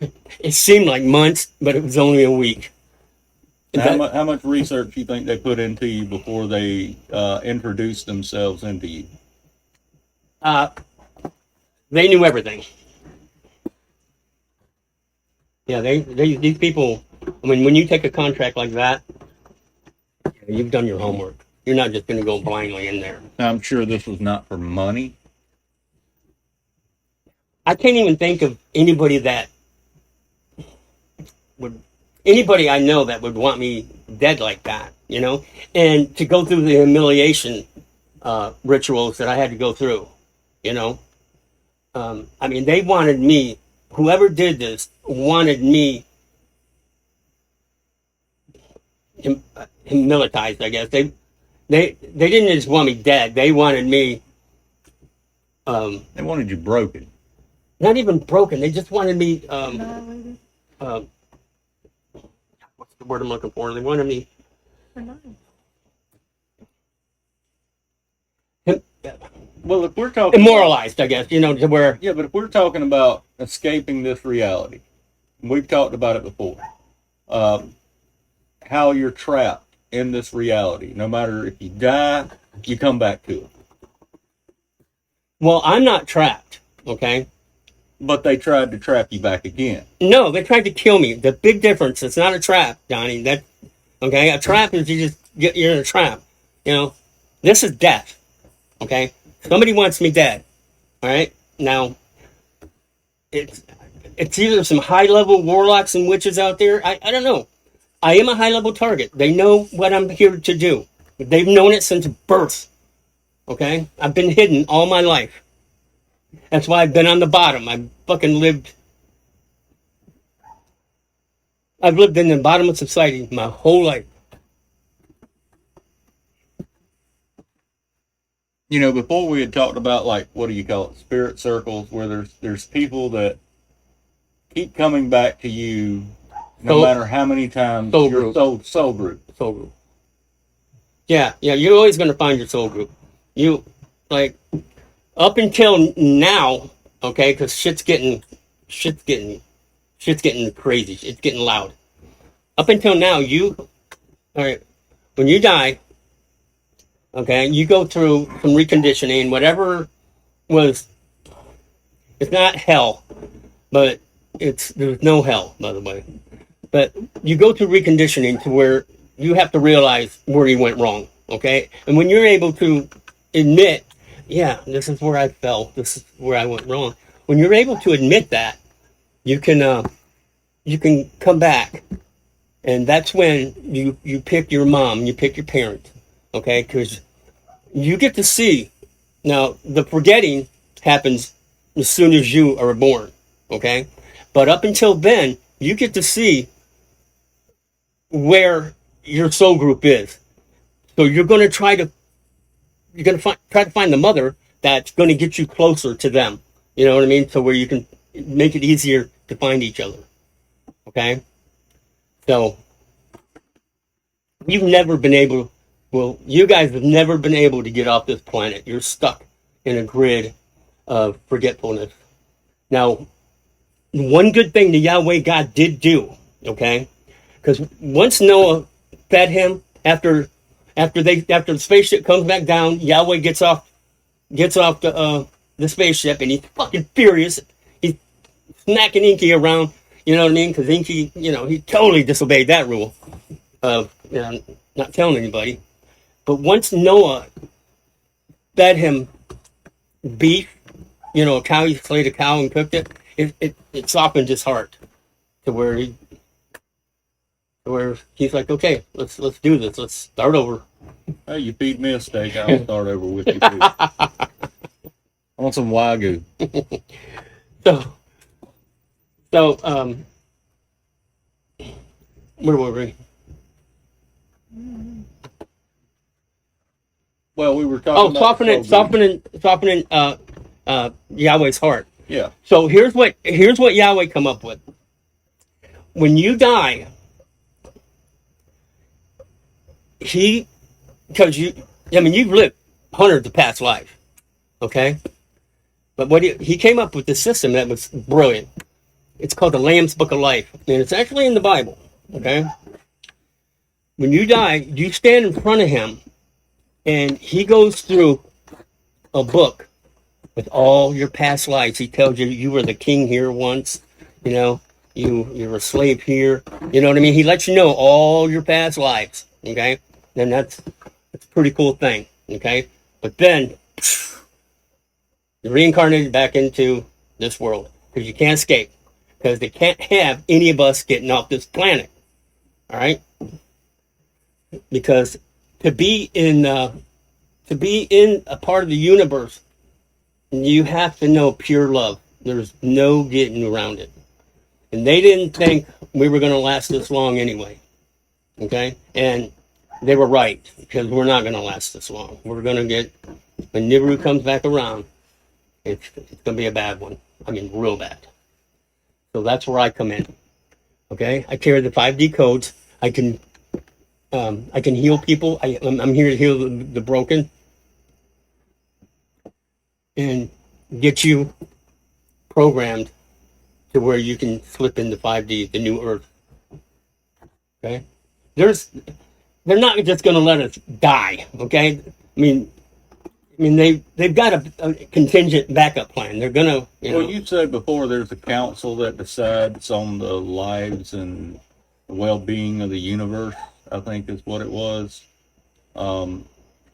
A: It seemed like months, but it was only a week.
C: How much research do you think they put into you before they introduced themselves into you?
A: They knew everything. Yeah, these people. I mean, when you take a contract like that, you've done your homework. You're not just going to go blindly in there.
C: Now, I'm sure this was not for money.
A: I can't even think of anybody I know that would want me dead like that, you know? And to go through the humiliation rituals that I had to go through, you know? I mean, they wanted me, whoever did this wanted me militarized, I guess. They didn't just want me dead. They wanted me
C: They wanted you broken.
A: not even broken. They just wanted me what's the word I'm looking for? They wanted me
C: Well, if we're talking
A: immoralized, I guess, you know, to where
C: yeah, but if we're talking about escaping this reality, we've talked about it before. How you're trapped in this reality. No matter if you die, you come back to it.
A: well, I'm not trapped, okay?
C: But they tried to trap you back again.
A: No, they tried to kill me. The big difference, it's not a trap, Donnie. That okay, a trap is you're in a trap. You know, this is death. Okay? Somebody wants me dead. All right? Now it's either some high level warlocks and witches out there. I don't know. I am a high level target. They know what I'm here to do. They've known it since birth. Okay? I've been hidden all my life. That's why I've been on the bottom. I've lived in the bottom of society my whole life.
C: You know, before we had talked about, like, what do you call it, spirit circles, where there's people that keep coming back to you no matter how many times
A: soul
C: your
A: group.
C: soul group.
A: Soul group. Yeah, you're always going to find your soul group. You, like, up until now, okay, because shit's getting crazy. It's getting loud. Up until now, all right, when you die, okay, you go through some reconditioning, whatever it's not hell, but there's no hell, by the way. But you go through reconditioning to where you have to realize where you went wrong, okay? And when you're able to admit, yeah, this is where I fell, this is where I went wrong. When you're able to admit that, you can come back. And that's when you pick your mom, you pick your parent, okay? Because you get to see. Now, the forgetting happens as soon as you are born, okay? But up until then, you get to see where your soul group is. So you're going to try to find the mother that's going to get you closer to them. You know what I mean? So where you can make it easier to find each other, okay? So you guys have never been able to get off this planet. You're stuck in a grid of forgetfulness. Now, one good thing the Yahweh God did do, okay? Because once Noah fed him, after the spaceship comes back down, Yahweh gets off the spaceship, and he's fucking furious. He's smacking Inky around, you know what I mean? Because Inky, you know, he totally disobeyed that rule of not telling anybody. But once Noah fed him beef, you know, he slayed a cow and cooked it, it softened his heart to where he's like, okay, let's do this. Let's start over.
C: Hey, you feed me a steak, I'll start over with you too. I want some Wagyu.
A: So where were we?
C: Well, we were talking about
A: softening Yahweh's heart.
C: Yeah.
A: So here's what Yahweh come up with. When you die, you've lived hundreds of past lives, okay? But he came up with this system that was brilliant. it's called the Lamb's Book of Life, and it's actually in the Bible. Okay, when you die, you stand in front of him, and he goes through a book with all your past lives. He tells you you were the king here once, you know, you were a slave here. You know what I mean? He lets you know all your past lives. Okay, and that's a pretty cool thing. Okay, but then you're reincarnated back into this world because you can't escape, because they can't have any of us getting off this planet. All right, because to be in a part of the universe, you have to know pure love. There's no getting around it. And they didn't think we were going to last this long anyway. Okay? And they were right, because we're not going to last this long. We're going to get, when Nibiru comes back around, it's going to be a bad one. I mean, real bad. So that's where I come in. Okay? I carry the 5D codes. I can heal people. I'm here to heal the broken. And get you programmed to where you can slip into 5D, the new Earth. Okay? They're not just going to let us die. Okay? I mean, they've got a contingent backup plan. They're going to,
C: Well, you said before there's a council that decides on the lives and the well-being of the universe, I think is what it was. So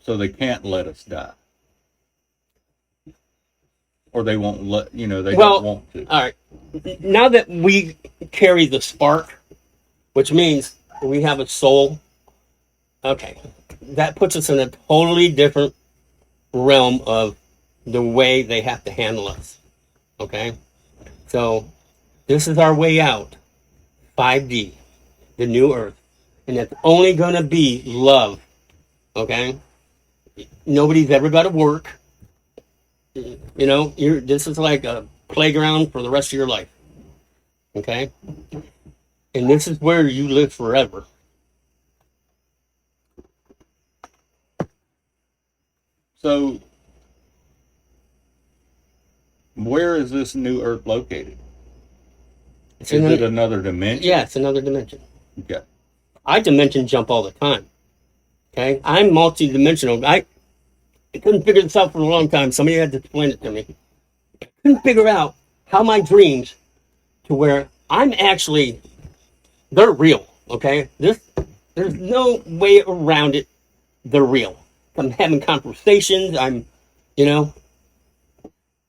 C: they can't let us die. Or they won't let, they don't want to.
A: All right. Now that we carry the spark, which means we have a soul, okay, that puts us in a totally different realm of the way they have to handle us. Okay? So, this is our way out. 5D, the new Earth. And it's only going to be love. Okay? Nobody's ever got to work. This is like a playground for the rest of your life. Okay? And this is where you live forever.
C: So, where is this new Earth located? Is it another dimension?
A: Yeah, it's another dimension.
C: Okay.
A: I dimension jump all the time. Okay? I'm multi-dimensional. I couldn't figure this out for a long time. Somebody had to explain it to me. I couldn't figure out how my dreams to where I'm actually, they're real, okay? There's no way around it. They're real. I'm having conversations. And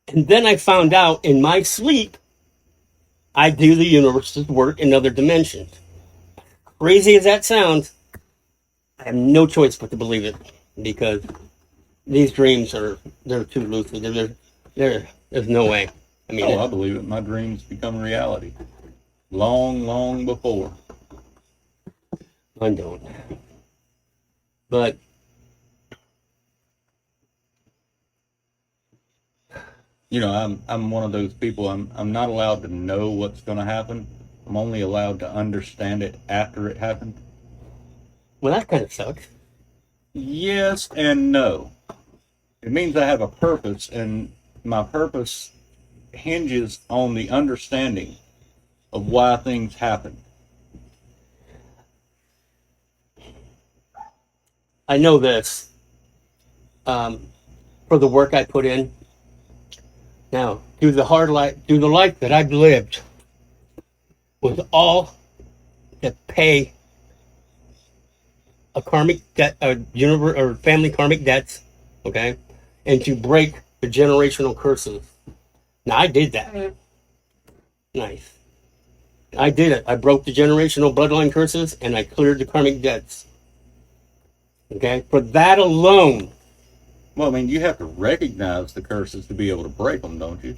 A: then I found out in my sleep, I do the universe's work in other dimensions. Crazy as that sounds, I have no choice but to believe it, because these dreams they're too lucid. There's no way. I mean,
C: I believe it. My dreams become reality. Long, long before.
A: I don't. But
C: I'm one of those people. I'm not allowed to know what's going to happen. I'm only allowed to understand it after it happened.
A: well, that kind of sucks.
C: Yes and no. It means I have a purpose, and my purpose hinges on the understanding of why things happen.
A: I know this for the work I put in. Now, through the life that I've lived, was all to pay a karmic debt, or family karmic debts, okay, and to break the generational curses. Now, I did that. Nice. I did it. I broke the generational bloodline curses, and I cleared the karmic debts. Okay? For that alone.
C: Well, I mean, you have to recognize the curses to be able to break them, don't you?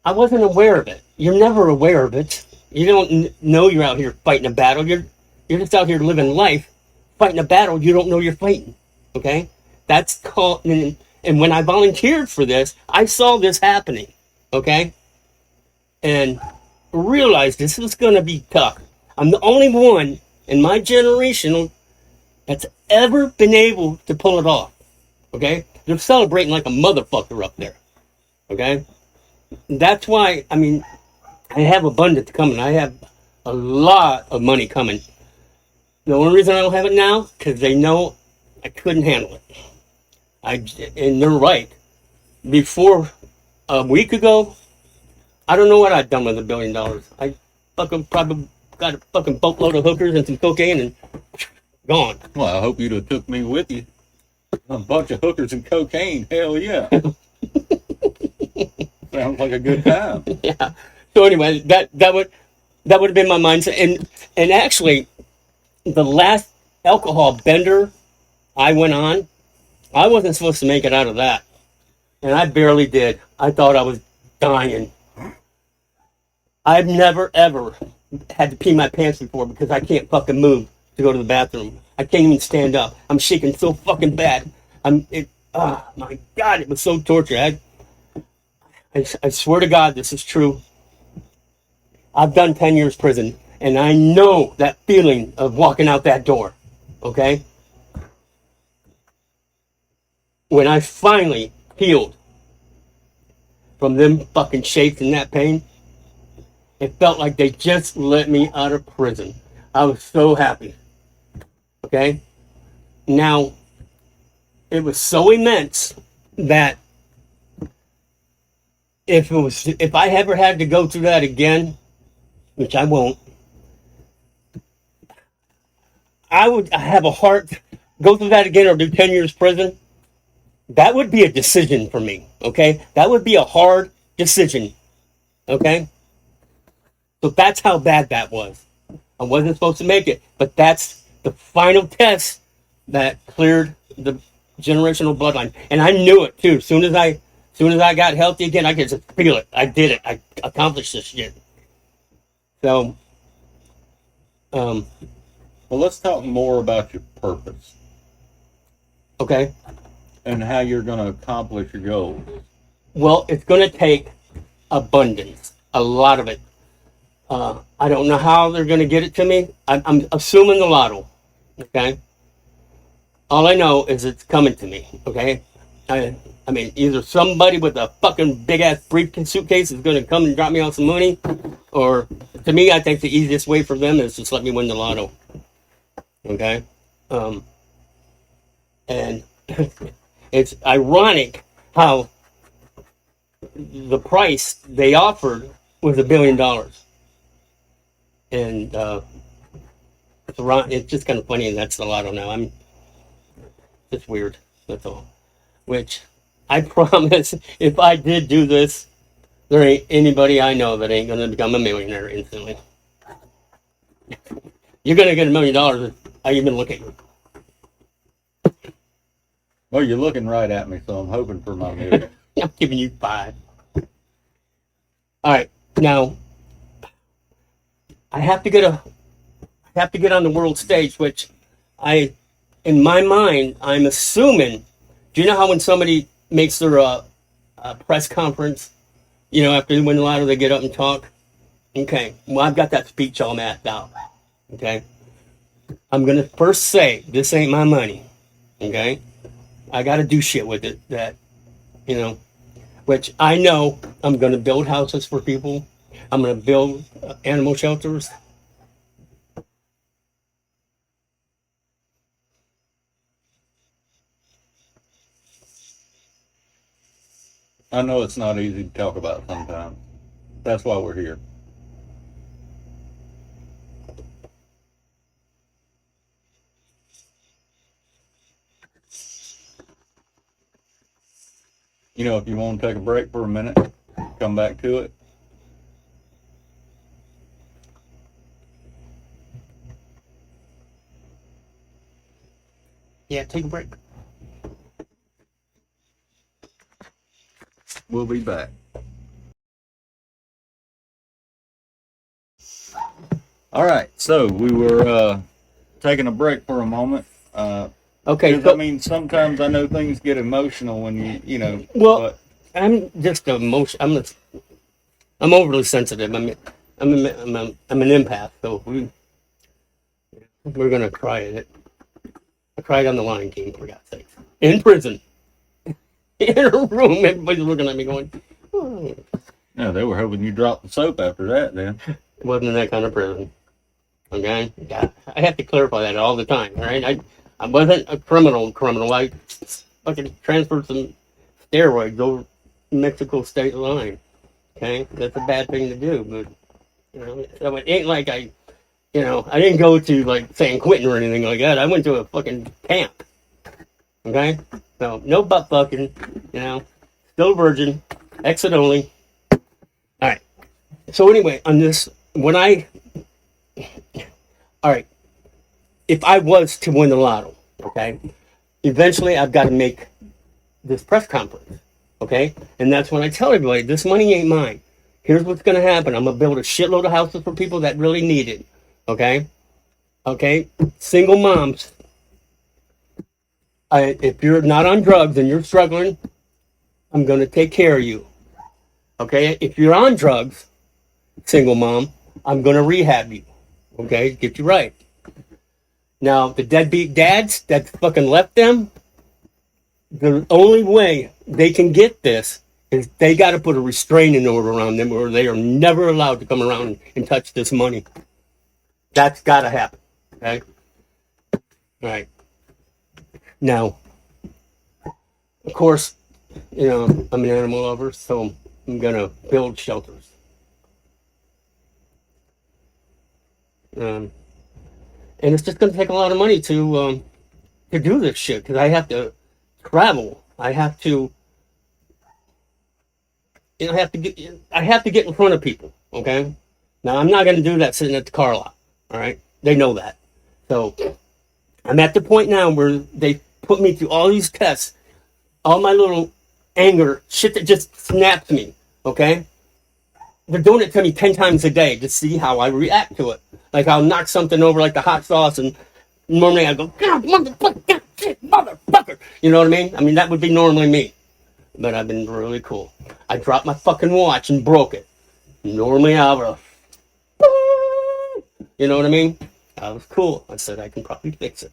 A: I wasn't aware of it. You're never aware of it. You don't know you're out here fighting a battle. You're just out here living life, fighting a battle you don't know you're fighting. Okay? That's called... And when I volunteered for this, I saw this happening. Okay? And realized this was going to be tough. I'm the only one in my generation that's ever been able to pull it off. Okay? They're celebrating like a motherfucker up there. Okay? That's why, I mean, I have abundance coming. I have a lot of money coming. The only reason I don't have it now, because they know I couldn't handle it. And they're right. Before a week ago, I don't know what I'd done with $1 billion. I fucking probably got a fucking boatload of hookers and some cocaine and gone.
C: Well, I hope you'd have took me with you. A bunch of hookers and cocaine. Hell yeah. Sounds like a good time.
A: Yeah. So anyway, that would have been my mindset. And actually, the last alcohol bender I went on, I wasn't supposed to make it out of that, and I barely did. I thought I was dying. I've never ever had to pee my pants before because I can't fucking move to go to the bathroom. I can't even stand up. I'm shaking so fucking bad. My God, it was so torture. I swear to God, this is true. I've done 10 years prison, and I know that feeling of walking out that door, okay? When I finally healed from them fucking shakes and that pain, it felt like they just let me out of prison. I was so happy, okay? Now, it was so immense that if I ever had to go through that again, which I won't, I would have a heart, go through that again or do 10 years prison. That would be a decision for me, okay? That would be a hard decision, okay? So that's how bad that was. I wasn't supposed to make it, but that's the final test that cleared the generational bloodline. And I knew it too. As soon as I got healthy again, I could just feel it. I did it. I accomplished this shit. So,
C: Well, let's talk more about your purpose
A: okay.
C: and how you're going to accomplish your goals.
A: Well, it's going to take abundance, a lot of it. I don't know how they're going to get it to me. I'm assuming the lotto, okay? All I know is it's coming to me, okay? I mean, either somebody with a fucking big-ass briefcase suitcase is going to come and drop me off some money, or, to me, I think the easiest way for them is just let me win the lotto, okay? And it's ironic how the price they offered was $1 billion. And it's just kind of funny, and that's the lotto now. It's weird, that's all. Which, I promise, if I did do this, there ain't anybody I know that ain't going to become a millionaire instantly. You're going to get $1 million if I even look at you.
C: Well, you're looking right at me, so I'm hoping for my million.
A: I'm giving you 5. All right, now I have to get on the world stage, which in my mind, I'm assuming. Do you know how when somebody makes their press conference, after they win the lotto, they get up and talk? Okay, well, I've got that speech all mapped out. Okay, I'm gonna first say this ain't my money. Okay, I got to do shit with it that, which I know I'm gonna build houses for people. I'm gonna build animal shelters.
C: I know it's not easy to talk about sometimes. That's why we're here. If you want to take a break for a minute, come back to it.
A: Yeah, take a break.
C: We'll be back. All right, so we were taking a break for a moment.
A: Okay,
C: 'cause, I mean, sometimes I know things get emotional when
A: well,
C: but
A: I'm just I'm overly sensitive. I'm an empath, so we're gonna cry at it. I cried on the Lion King, for God's sake, in prison, in a room. Everybody's looking at me, going, "Oh."
C: No, they were hoping you dropped the soap after that. Then
B: It wasn't in that kind of prison. Okay? Yeah, I have to clarify that all the time, all right? I wasn't a criminal. I fucking transferred some steroids over Mexico state line. Okay? That's a bad thing to do, but, you know, so it ain't like I didn't go to, like, San Quentin or anything like that. I went to a fucking camp. Okay? So, no butt fucking, you know, still virgin, exit only. Alright. So, anyway, on this, alright, if I was to win the lotto, okay, eventually I've got to make this press conference, okay? And that's when I tell everybody, this money ain't mine. Here's what's going to happen. I'm going to build a shitload of houses for people that really need it, okay? Okay? Single moms. If you're not on drugs and you're struggling, I'm going to take care of you, okay? If you're on drugs, single mom, I'm going to rehab you, okay? Get you right. Now, the deadbeat dads that fucking left them, the only way they can get this is they got to put a restraining order on them or they are never allowed to come around and touch this money. That's got to happen, okay? All right. Now, of course, you know, I'm an animal lover, so I'm going to build shelters. And it's just going to take a lot of money to do this shit because I have to travel. I have to get in front of people. Okay. Now I'm not going to do that sitting at the car lot. All right. They know that. So I'm at the point now where they put me through all these tests, all my little anger, shit that just snaps me. Okay. They're doing it to me 10 times a day to see how I react to it. Like I'll knock something over like the hot sauce and normally I go, God, motherfucker, God, shit, motherfucker. You know what I mean? I mean, that would be normally me. But I've been really cool. I dropped my fucking watch and broke it. Normally I would have, you know what I mean? I was cool. I said I can probably fix it.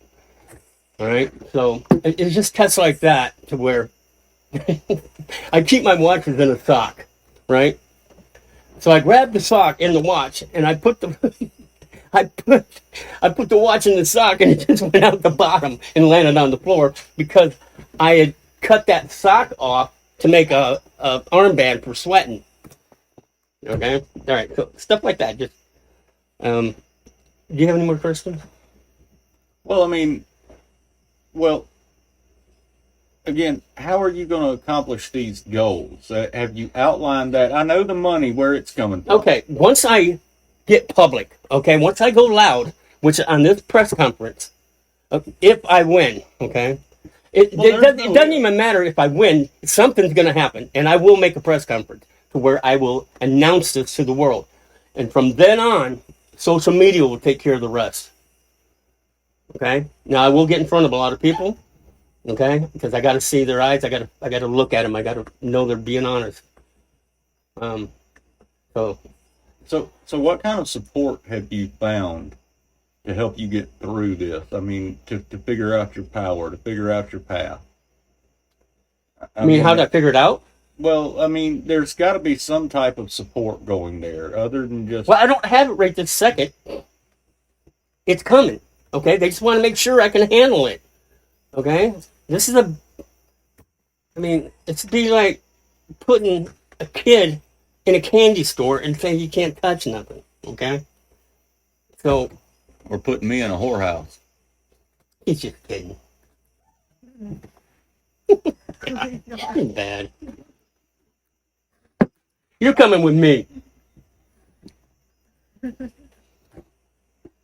B: All right? So it's just tests like that to where I keep my watches in a sock, right? So I grabbed the sock in the watch and I put the I put the watch in the sock and it just went out the bottom and landed on the floor because I had cut that sock off to make a armband for sweating. Okay? All right. So stuff like that. Just do you have any more questions?
C: well, I mean, well, again, how are you going to accomplish these goals? Have you outlined that? I know the money, where it's coming from.
B: Okay. Once I get public, okay, once I go loud, which on this press conference, if I win, okay, it doesn't even matter if I win, something's going to happen, and I will make a press conference to where I will announce this to the world. And from then on, social media will take care of the rest. Okay? Now, I will get in front of a lot of people, okay, because I got to see their eyes, I got to look at them, I got to know they're being honest.
C: So what kind of support have you found to help you get through this? I mean, to figure out your power, to figure out your path.
B: I mean, how did I figure it out?
C: Well, I mean, there's got to be some type of support going there, other than just.
B: Well, I don't have it right this second. It's coming. Okay, they just want to make sure I can handle it. Okay, this is it's be like putting a kid in a candy store and saying you can't touch nothing. Okay, so.
C: Or putting me in a whorehouse.
B: He's just kidding. You're bad. You're coming with me.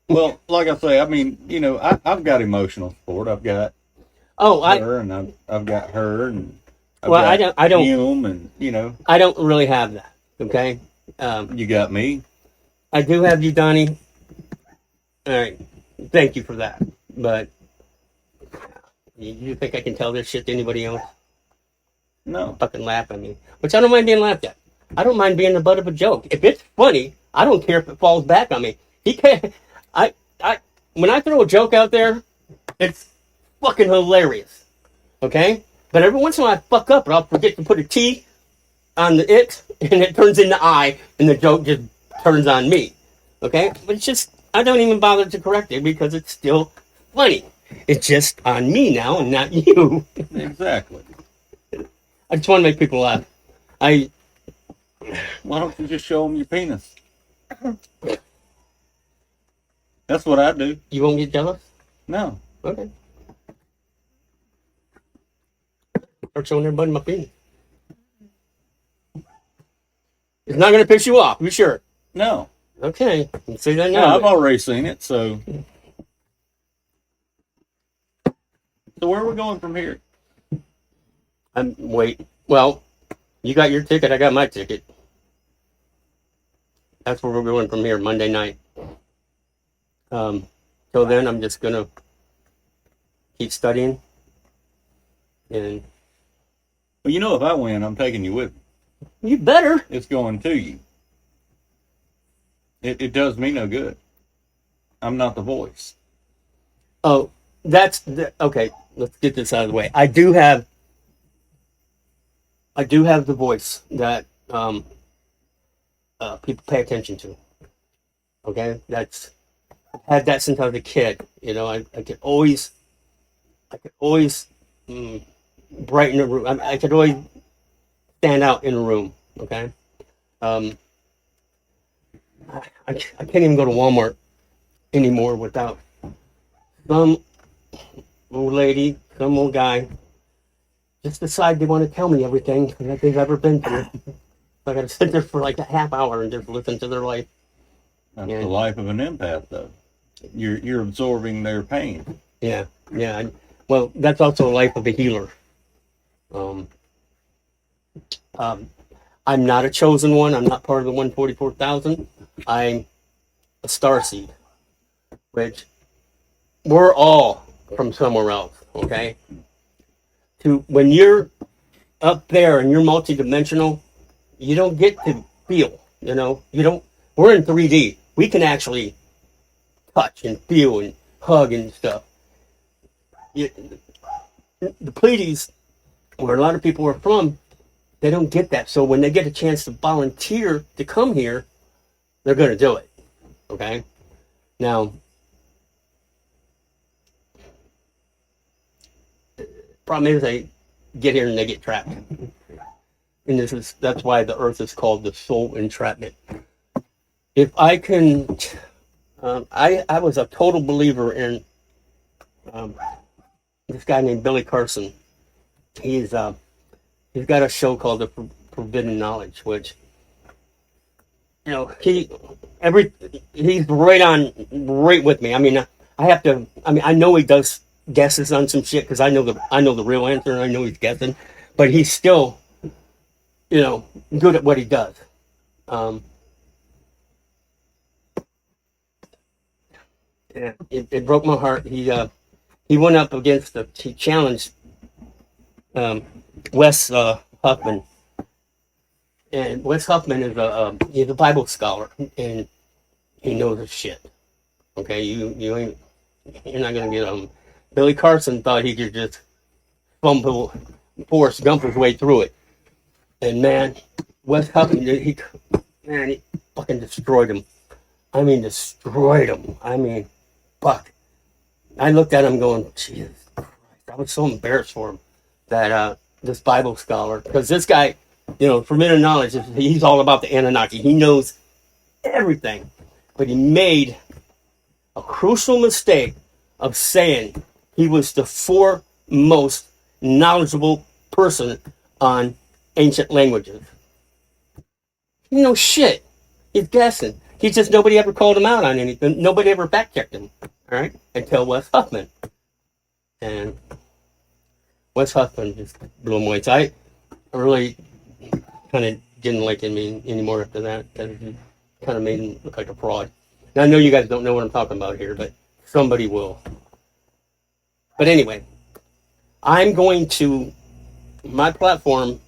C: Well, like I say, I mean, you know, I've got emotional support. I've got her, and I've got her, and I've got
B: I don't
C: him, and you know,
B: I don't really have that. Okay.
C: You got me.
B: I do have you, Donnie. All right. Thank you for that. But you think I can tell this shit to anybody else?
C: No.
B: Fucking laugh at me. Which I don't mind being laughed at. I don't mind being the butt of a joke. If it's funny, I don't care if it falls back on me. He can't. When I throw a joke out there, it's fucking hilarious. Okay? But every once in a while I fuck up and I'll forget to put a T on the it, and it turns into I, and the joke just turns on me. Okay? But it's just, I don't even bother to correct it because it's still funny. It's just on me now and not you.
C: Exactly.
B: I just want to make people laugh.
C: Why don't you just show them your penis? That's what I do.
B: You won't get jealous?
C: No.
B: Okay. Start showing everybody my penis. It's not going to piss you off, you sure?
C: No.
B: Okay. You say that
C: No,
B: now.
C: I've already seen it, so. So where are we going from here?
B: Wait. Well, you got your ticket. I got my ticket. That's where we're going from here, Monday night. Till then, I'm just gonna keep studying. And
C: Well, you know, if I win, I'm taking you with me.
B: you better.
C: It's going to you. It does me no good. I'm not the voice.
B: Oh, okay. Let's get this out of the way. I do have the voice that people pay attention to. Okay, I've had that since I was a kid. You know, I could always brighten a room. I could always stand out in a room. Okay, I can't even go to Walmart anymore without some old lady, some old guy just decide they want to tell me everything that they've ever been through. I got to sit there for like a half hour and just listen to their life.
C: That's
B: Yeah.
C: the life of an empath, though. You're absorbing their pain.
B: Yeah. Well, that's also the life of a healer. I'm not a chosen one. I'm not part of the 144,000. I'm a starseed, which we're all from somewhere else. Okay. When you're up there and you're multidimensional, you don't get to feel. You know, you don't. We're in 3D. We can actually touch and feel and hug and stuff. The Pleiades, where a lot of people are from, they don't get that. So when they get a chance to volunteer to come here, they're going to do it. Okay? Now, problem is they get here and they get trapped. And that's why the Earth is called the soul entrapment. If I can, I was a total believer in this guy named Billy Carson. He's got a show called The Forbidden Knowledge, which, you know, he's right with me. I mean, I know he does guesses on some shit because I know the real answer and I know he's guessing, but he's still, you know, good at what he does. Yeah, it broke my heart. He went up against he challenged Wes Huffman, and Wes Huffman is he's a Bible scholar and he knows his shit. Okay, you're not gonna get him. Billy Carson thought he could just Forrest Gump his way through it, and man, Wes Huffman he fucking destroyed him. I mean, destroyed him. I mean, fuck. I looked at him going, Jesus Christ. I was so embarrassed for him that this Bible scholar, because this guy, you know, Forbidden Knowledge, he's all about the Anunnaki. He knows everything. But he made a crucial mistake of saying he was the foremost knowledgeable person on ancient languages. You know, shit. He's guessing. Nobody ever called him out on anything. Nobody ever fact checked him. All right? Until Wes Huffman. And Wes Huffman just blew him away. So I really kind of didn't like him anymore after that. Because he kind of made him look like a fraud. Now, I know you guys don't know what I'm talking about here, but somebody will. But anyway, my platform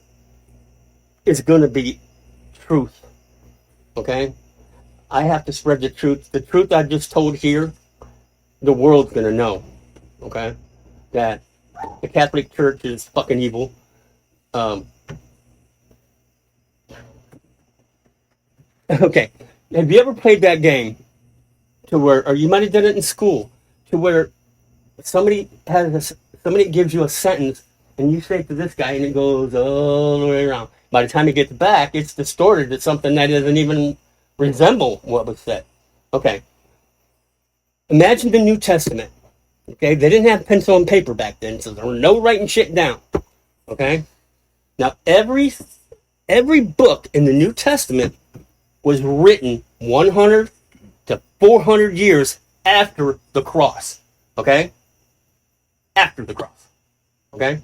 B: is going to be truth. Okay? I have to spread the truth. The truth I just told here, the world's going to know. Okay? That the Catholic Church is fucking evil.
A: Okay. Have you ever played that game to where, or you might have done it in school, to where somebody gives you a sentence and you say it to this guy and it goes all the way around. By the time you get back, it's distorted to something that doesn't even resemble what was said. Okay. Imagine the New Testament. Okay, they didn't have pencil and paper back then, so there were no writing shit down. Okay, now every book in the New Testament was written 100 to 400 years after the cross. Okay, after the cross. Okay.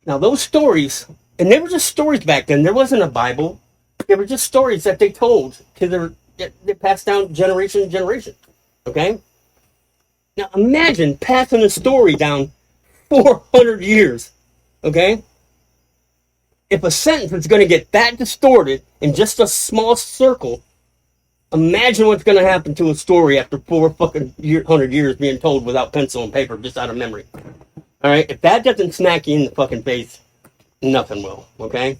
A: Now those stories, and they were just stories back then. There wasn't a Bible. They were just stories that they told they passed down generation to generation. Okay. Now imagine passing a story down 400 years, okay? If a sentence is going to get that distorted in just a small circle, imagine what's going to happen to a story after 400 years being told without pencil and paper, just out of memory. All right? If that doesn't smack you in the fucking face, nothing will, okay?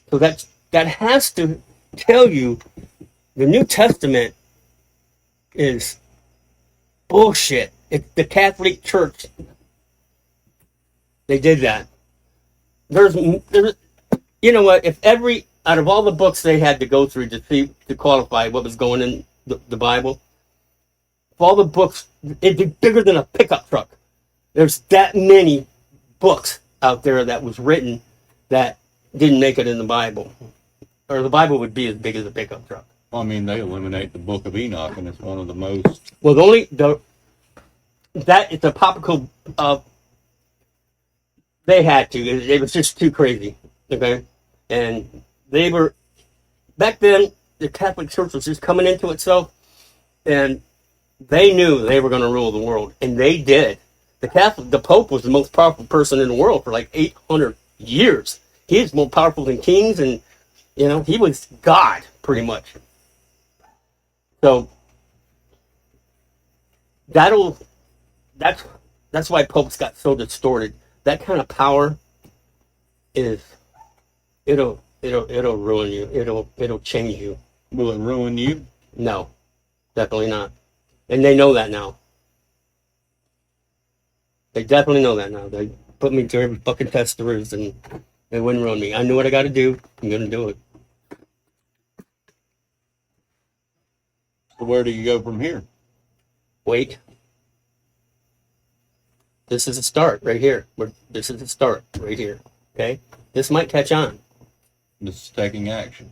A: So that has to tell you the New Testament is bullshit. It's the Catholic Church. They did that. There's, you know what? If out of all the books they had to go through to qualify what was going in the Bible, if all the books, it'd be bigger than a pickup truck. There's that many books out there that was written that didn't make it in the Bible, or the Bible would be as big as a pickup truck.
C: I mean, they eliminate the Book of Enoch, and it's one of the most.
A: Well, that it's a apocryphal. They had to. It was just too crazy. Okay, and they were back then. The Catholic Church was just coming into itself, and they knew they were going to rule the world, and they did. The Pope was the most powerful person in the world for like 800 years. He was more powerful than kings, and he was God pretty much. So that's why popes got so distorted. That kind of power it'll ruin you. It'll change you.
C: Will it ruin you?
A: No, definitely not. And they know that now. They definitely know that now. They put me through every fucking test there is, and they wouldn't ruin me. I knew what I got to do. I'm gonna do it.
C: So where do you go from here?
A: Wait. This is a start right here. This is a start right here. Okay? This might catch on.
C: This is taking action.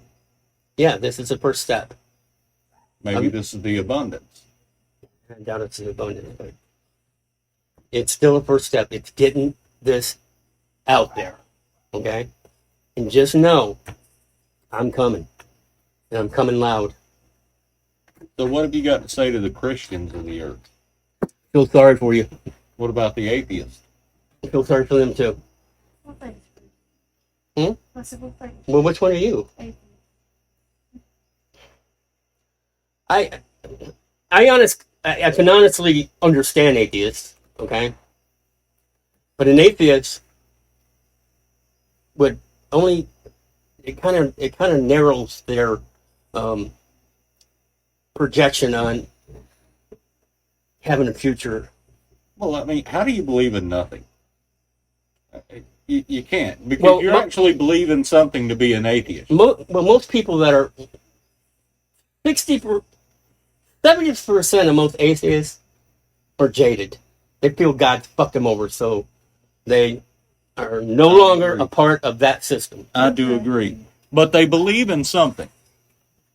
A: Yeah, this is the first step.
C: Maybe this is the abundance.
A: I doubt it's an abundance, but it's still a first step. It's getting this out there. Okay? And just know I'm coming. And I'm coming loud.
C: So what have you got to say to the Christians of the earth?
A: Feel sorry for you.
C: What about the atheists?
A: Feel sorry for them too.
D: Well, thanks.
A: Hmm?
D: I said, well, thanks.
A: Well, which one are you? I can honestly understand atheists, okay? But an atheist would only it kind of narrows their projection on having a future.
C: Well, I mean, how do you believe in nothing? You can't, because you're actually believing something to be an atheist.
A: Most people that are 70% of most atheists are jaded. They feel God fucked them over, so they are no longer a part of that system.
C: I do agree. But they believe in something.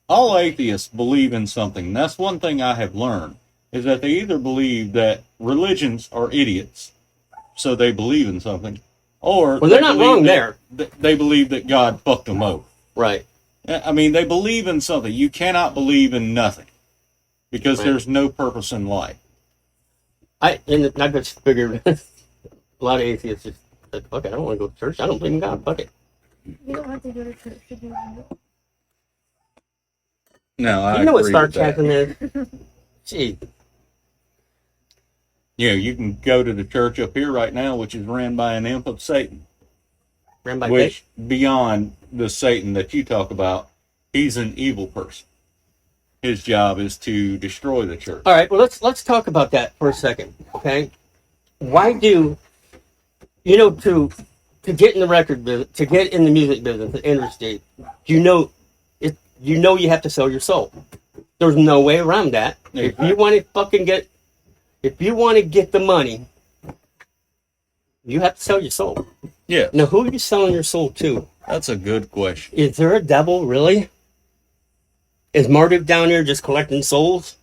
C: All atheists believe in something. And that's one thing I have learned, is that they either believe that religions are idiots, so they believe in something, or
A: they're not wrong there.
C: They believe that God fucked them over.
A: Right.
C: I mean, they believe in something. You cannot believe in nothing, because there's no purpose in life.
A: I just figured a lot of atheists just said, fuck it, I don't want to go to church. I don't believe in God. Fuck it.
D: You don't have to go to church to do it.
C: No, I
A: You know what
C: agree
A: Star
C: with that.
A: Trek is? Gee.
C: You can go to the church up here right now, which is ran by an imp of Satan.
A: ran by
C: which beyond the Satan that you talk about, he's an evil person. His job is to destroy the church.
A: All right, well let's talk about that for a second, okay? Why do to get in the record business, to get in the music business, the industry, you have to sell your soul. There's no way around that. If you want to get the money, you have to sell your soul.
C: Yeah,
A: Now, who are you selling your soul to?
C: that's a good question.
A: Is there a devil, really? Is Marduk down here just collecting souls?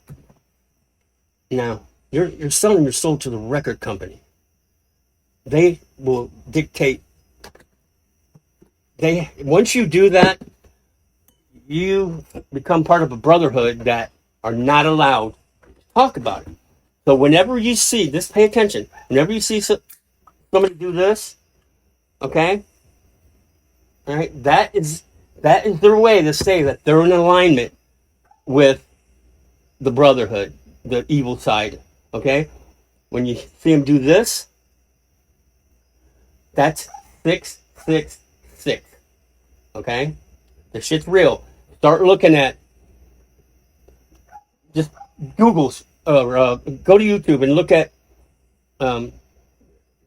A: No. You're selling your soul to the record company. They will dictate. Once you do that, you become part of a brotherhood that are not allowed to talk about it. So whenever you see this, pay attention. Whenever you see somebody do this, okay? All right, that is their way to say that they're in alignment with the brotherhood, the evil side. Okay, when you see them do this, that's 666. Okay, the shit's real. Start looking at. Just Google or go to YouTube and look at.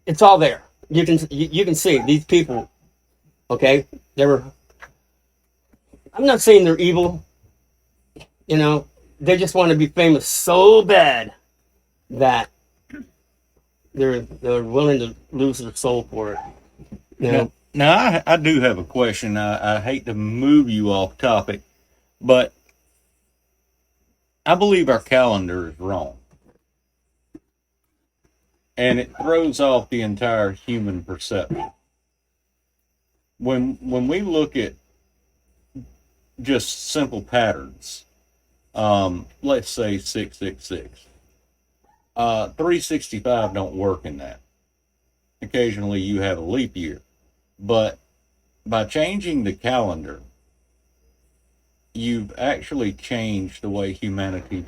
A: It's all there. You can see these people. Okay, I'm not saying they're evil. They just want to be famous so bad that they're willing to lose their soul for it.
C: Now I do have a question. I hate to move you off topic, but I believe our calendar is wrong. And it throws off the entire human perception. When we look at just simple patterns, let's say 666, 365 don't work in that. Occasionally you have a leap year, but by changing the calendar, you've actually changed the way humanity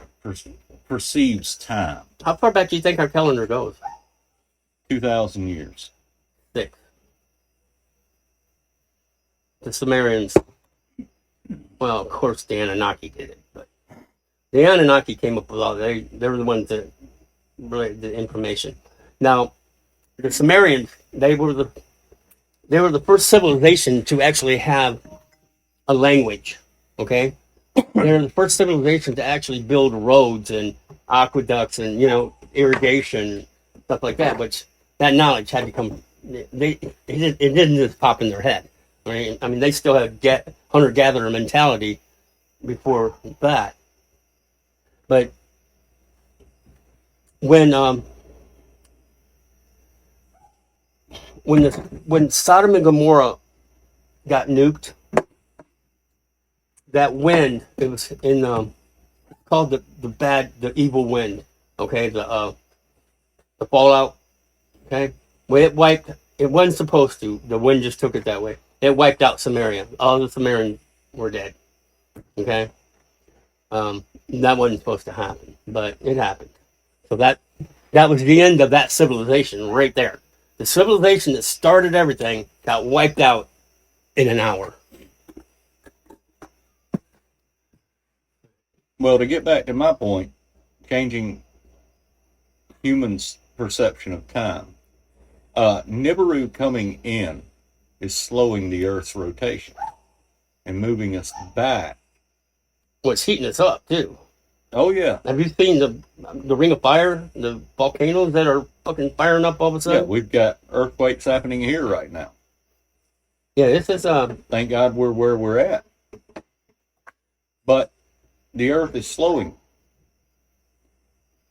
C: perceives time.
A: How far back do you think our calendar goes?
C: 2,000 years.
A: 6. The Sumerians, well, of course, the Anunnaki did it, but the Anunnaki came up with all. They were the ones that relayed the information. Now, the Sumerians, they were the first civilization to actually have a language. Okay, they're the first civilization to actually build roads and aqueducts and irrigation stuff like that. But that knowledge had to come. It didn't just pop in their head. Right? I mean, they still had hunter-gatherer mentality before that. But when Sodom and Gomorrah got nuked, that wind, it was called the evil wind. Okay, the fallout. Okay, when it wasn't supposed to. The wind just took it that way. It wiped out Samaria. All the Sumerians were dead. Okay, that wasn't supposed to happen, but it happened. So that was the end of that civilization right there. The civilization that started everything got wiped out in an hour.
C: Well, to get back to my point, changing humans' perception of time, Nibiru coming in is slowing the Earth's rotation and moving us back.
A: Well, it's heating us up too.
C: Oh yeah,
A: Have you seen the Ring of Fire, the volcanoes that are fucking firing up all of a
C: yeah.
A: sudden?
C: We've got earthquakes happening here right now.
A: Yeah, this is
C: Thank God we're where we're at. But the Earth is slowing.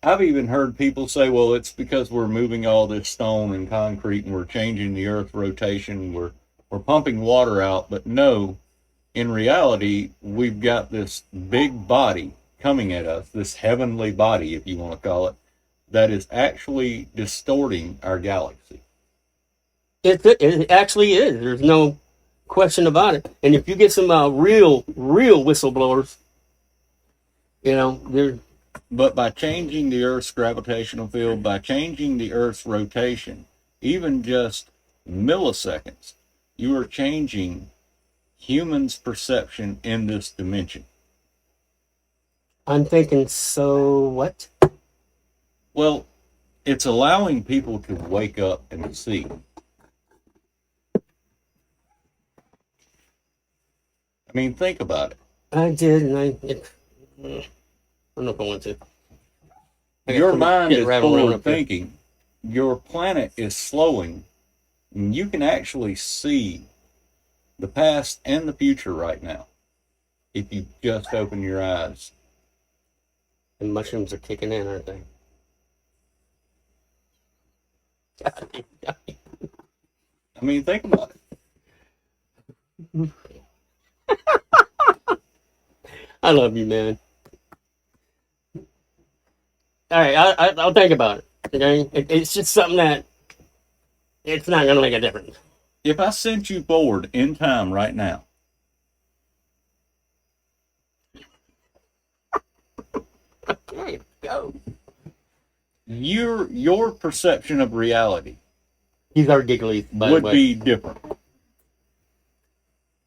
C: I've even heard people say, well, it's because we're moving all this stone and concrete and we're changing the Earth's rotation. We're pumping water out. But no, in reality, we've got this big body coming at us, this heavenly body, if you want to call it, that is actually distorting our galaxy.
A: it actually is. There's no question about it. And if you get some real whistleblowers, they're
C: But by changing the Earth's gravitational field, by changing the Earth's rotation, even just milliseconds, You are changing humans' perception in this dimension.
B: I'm thinking, so what?
C: Well, it's allowing people to wake up and see. I mean, think about it.
B: I did, and I'm not going to. I got
C: Your
B: too much
C: mind
B: shit
C: is
B: rattling around
C: forward
B: up here.
C: thinking. Your planet is slowing. And you can actually see the past and the future right now if you just open your eyes.
B: The mushrooms are kicking in, aren't they?
C: I mean, think about it.
B: I love you, man. All right, I'll think about it. Okay, it's just something that it's not gonna make a difference.
C: If I sent you forward in time right now,
B: Okay, go.
C: your perception of reality
B: These are giggly, by the
C: would
B: way.
C: be different.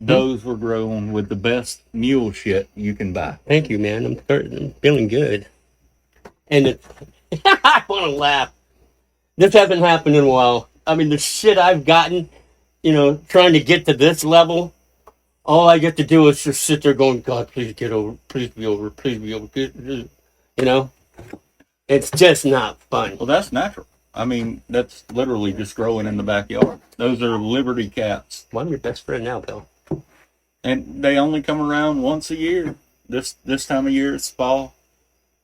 C: Those were grown with the best mule shit you can buy.
B: Thank you, man. I'm feeling good. And I want to laugh. This hasn't happened in a while. I mean, the shit I've gotten, trying to get to this level, all I get to do is just sit there going, God, please get over, please be over, please be over. It's just not fun.
C: Well, that's natural. I mean, that's literally just growing in the backyard. Those are Liberty cats.
B: Well, I'm your best friend now, Bill.
C: And they only come around once a year. This time of year it's fall.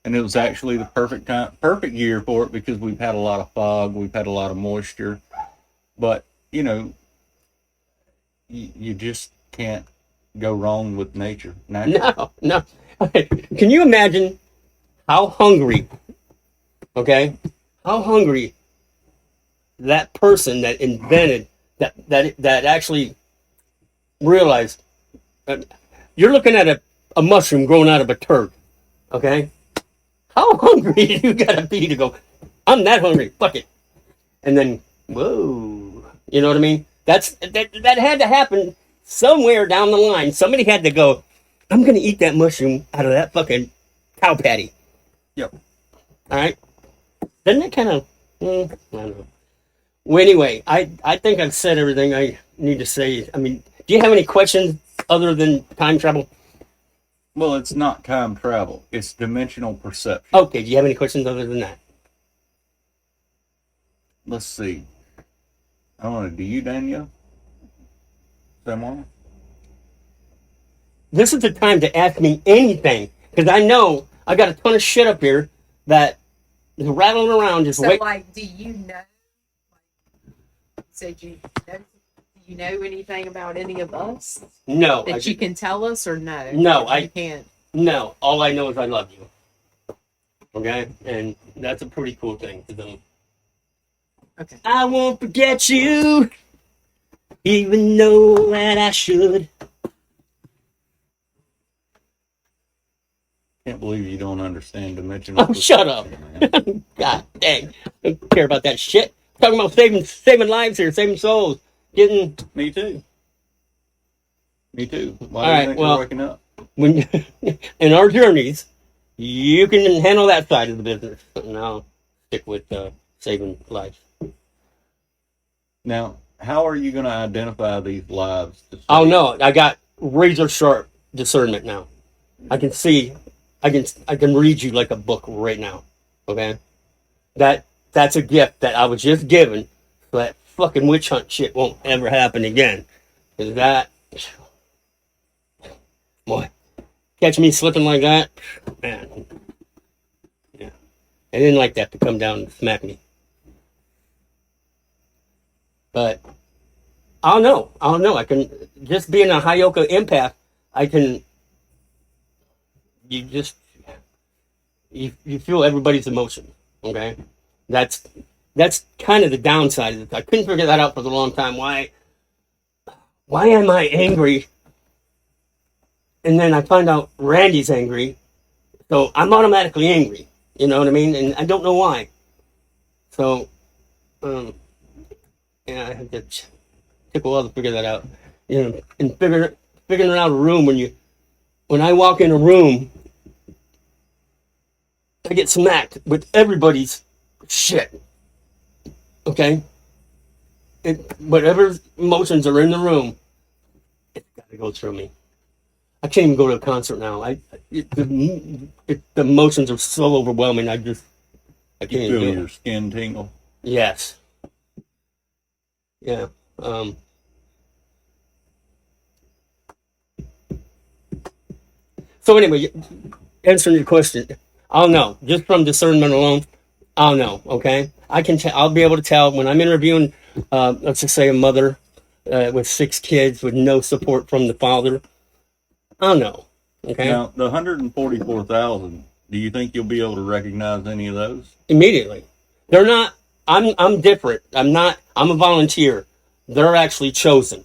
C: And it was actually the perfect year for it because we've had a lot of fog, we've had a lot of moisture. But, you just can't go wrong with nature.
B: No. Okay. Can you imagine how hungry, that person that invented, that actually realized, you're looking at a mushroom growing out of a turd, okay? How hungry do you gotta be to go, I'm that hungry, fuck it. And then, whoa, you know what I mean? That had to happen somewhere down the line. Somebody had to go, I'm gonna eat that mushroom out of that fucking cow patty.
C: Yep.
B: All right? Doesn't that kind of, I don't know. Well, anyway, I think I've said everything I need to say. I mean, do you have any questions other than time travel?
C: Well, it's not time travel. It's dimensional perception.
B: Okay, do you have any questions other than that?
C: Let's see. I don't know. Do you, Daniel? Someone?
B: This is the time to ask me anything, because I know I got a ton of shit up here that is rattling around. Just
E: So,
B: wait.
E: like, do you know? So, do you know anything about any of us
B: No,
E: that you can tell us, or no?
B: No,
E: You can't.
B: no. All I know is I love you. Okay, and that's a pretty cool thing to them.
E: Okay.
B: I won't forget you, even though that I should.
C: Can't believe you don't understand dimensional
B: Oh, shut up!
C: man.
B: God dang, I don't care about that shit. I'm talking about saving lives here, saving souls, getting
C: Me too. Me too. Why
B: All
C: do you
B: right,
C: think
B: well-
C: we're waking up?
B: when in our journeys. You can handle that side of the business, and I'll stick with saving lives.
C: Now, how are you going to identify these lives?
B: Oh no, I got razor sharp discernment now. I can see, I can read you like a book right now. Okay, that's a gift that I was just given, so that fucking witch hunt shit won't ever happen again. 'Cause that, boy, catch me slipping like that, man. Yeah, I didn't like that to come down and smack me. But I don't know. I can, just being a Hyoka empath, I can, you feel everybody's emotion. Okay, that's kind of the downside of it. I couldn't figure that out for a long time. Why am I angry? And then I find out Randy's angry, so I'm automatically angry. You know what I mean? And I don't know why. So, yeah, I have to
A: took a while to figure that out. You know, and figuring out a room when I walk in a room, I get smacked with everybody's shit. Okay? Whatever emotions are in the room, it's got to go through me. I can't even go to a concert now. The emotions are so overwhelming. I can't
C: Feel
A: do
C: your
A: it.
C: skin tingle.
A: Yes. Yeah. So anyway, answering your question, I'll know just from discernment alone. I'll know. Okay, I'll be able to tell when I'm interviewing. Let's just say a mother with 6 kids with no support from the father. I'll know. Okay.
C: Now, the 144,000, do you think you'll be able to recognize any of those?
A: Immediately. They're not. I'm different. I'm a volunteer. They're actually chosen.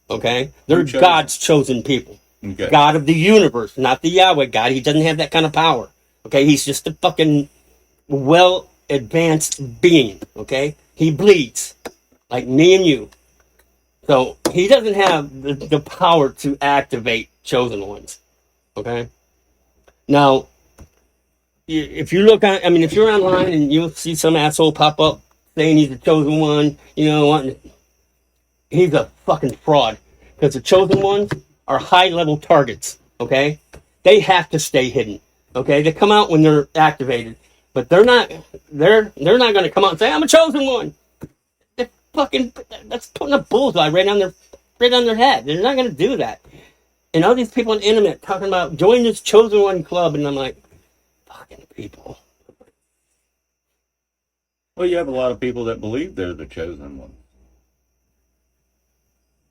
A: Okay. They're
C: Who chose
A: God's chosen people.
C: Okay.
A: God of the universe, not the Yahweh God. He doesn't have that kind of power. Okay, he's just a fucking well advanced being. Okay, he bleeds like me and you. So he doesn't have the power to activate chosen ones. Okay. Now, if you look at, if you're online and you'll see some asshole pop up saying he's the chosen one, he's a fucking fraud. Because the chosen ones are high level targets. Okay, they have to stay hidden. Okay, they come out when they're activated, but they're not. They're not going to come out and say, "I'm a chosen one." That's putting a bullseye right on their head. They're not going to do that. And all these people on the internet talking about join this chosen one club, and I'm like, fucking people.
C: Well, you have a lot of people that believe they're the chosen one.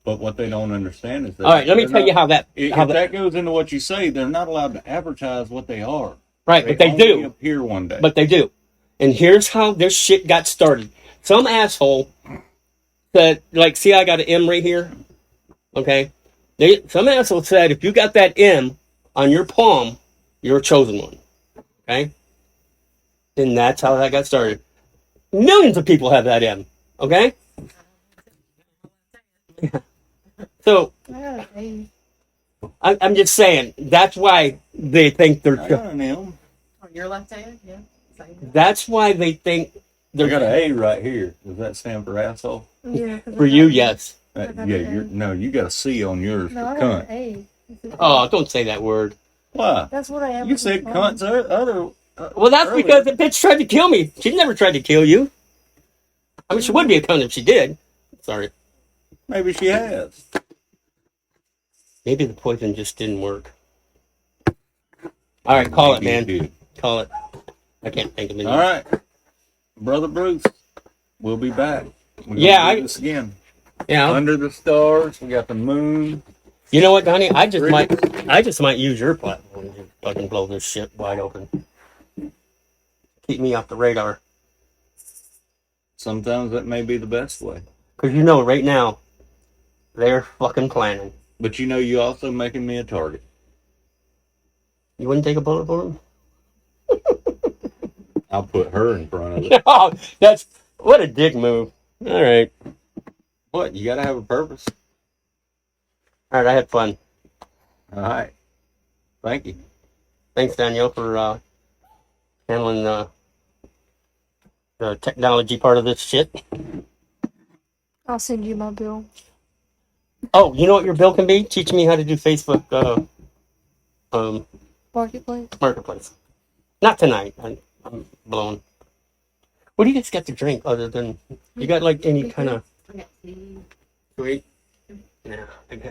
C: But what they don't understand is that...
A: All right, let me tell you how that...
C: If that goes into what you say, they're not allowed to advertise what they are.
A: Right, but they
C: only
A: do.
C: appear one day.
A: But they do. And here's how this shit got started. Some asshole said, like, see, I got an M right here? Okay? Some asshole said, if you got that M on your palm, you're a chosen one. Okay? And that's how that got started. Millions of people have that M. Okay? So,
D: I got an A.
A: I'm just saying, that's why they think they're...
C: I got an M.
E: On your left hand, yeah. Same.
A: That's why they think
C: I
A: they're...
C: got an A right here. Does that stand for asshole?
D: Yeah. 'cause
A: For
D: I
A: you,
D: got-
A: yes.
D: I got
C: Yeah,
D: an A.
C: you got a C on yours
D: No,
C: for
D: I got
C: cunt.
D: an A.
A: Oh, don't say that word.
C: Why?
D: That's what I am.
C: You
D: with
C: said
D: my phone.
C: cunt's other...
A: Well, that's
C: earlier.
A: because the bitch tried to kill me. She never tried to kill you. I mean, she would be a cunt if she did. Sorry.
C: Maybe she has.
A: Maybe the poison just didn't work. All right, call it, man.
C: Dude.
A: Call it. I can't think of it.
C: All right. Brother Bruce, we'll be back. We're gonna
A: Yeah,
C: do this again.
A: Yeah.
C: Under the stars, we got the moon.
A: You know what, Donnie? I just might use your platform to fucking blow this shit wide open. Keep me off the radar.
C: Sometimes that may be the best way.
A: Because you know, right now, they're fucking planning.
C: But you know, you also making me a target.
A: You wouldn't take a bullet for him?
C: I'll put her in front of it.
A: Oh, that's... What a dick move. All right.
C: What? You got to have a purpose.
A: All right, I had fun.
C: All right. Thank you.
A: Thanks, Danielle, for handling the technology part of this shit.
D: I'll send you my bill.
A: Oh, you know what your bill can be? Teach me how to do Facebook
D: Marketplace.
A: Marketplace. Not tonight. I'm blown. What do you guys got to drink other than... You got like any kind of...
E: I got tea.
A: Sweet? No, I got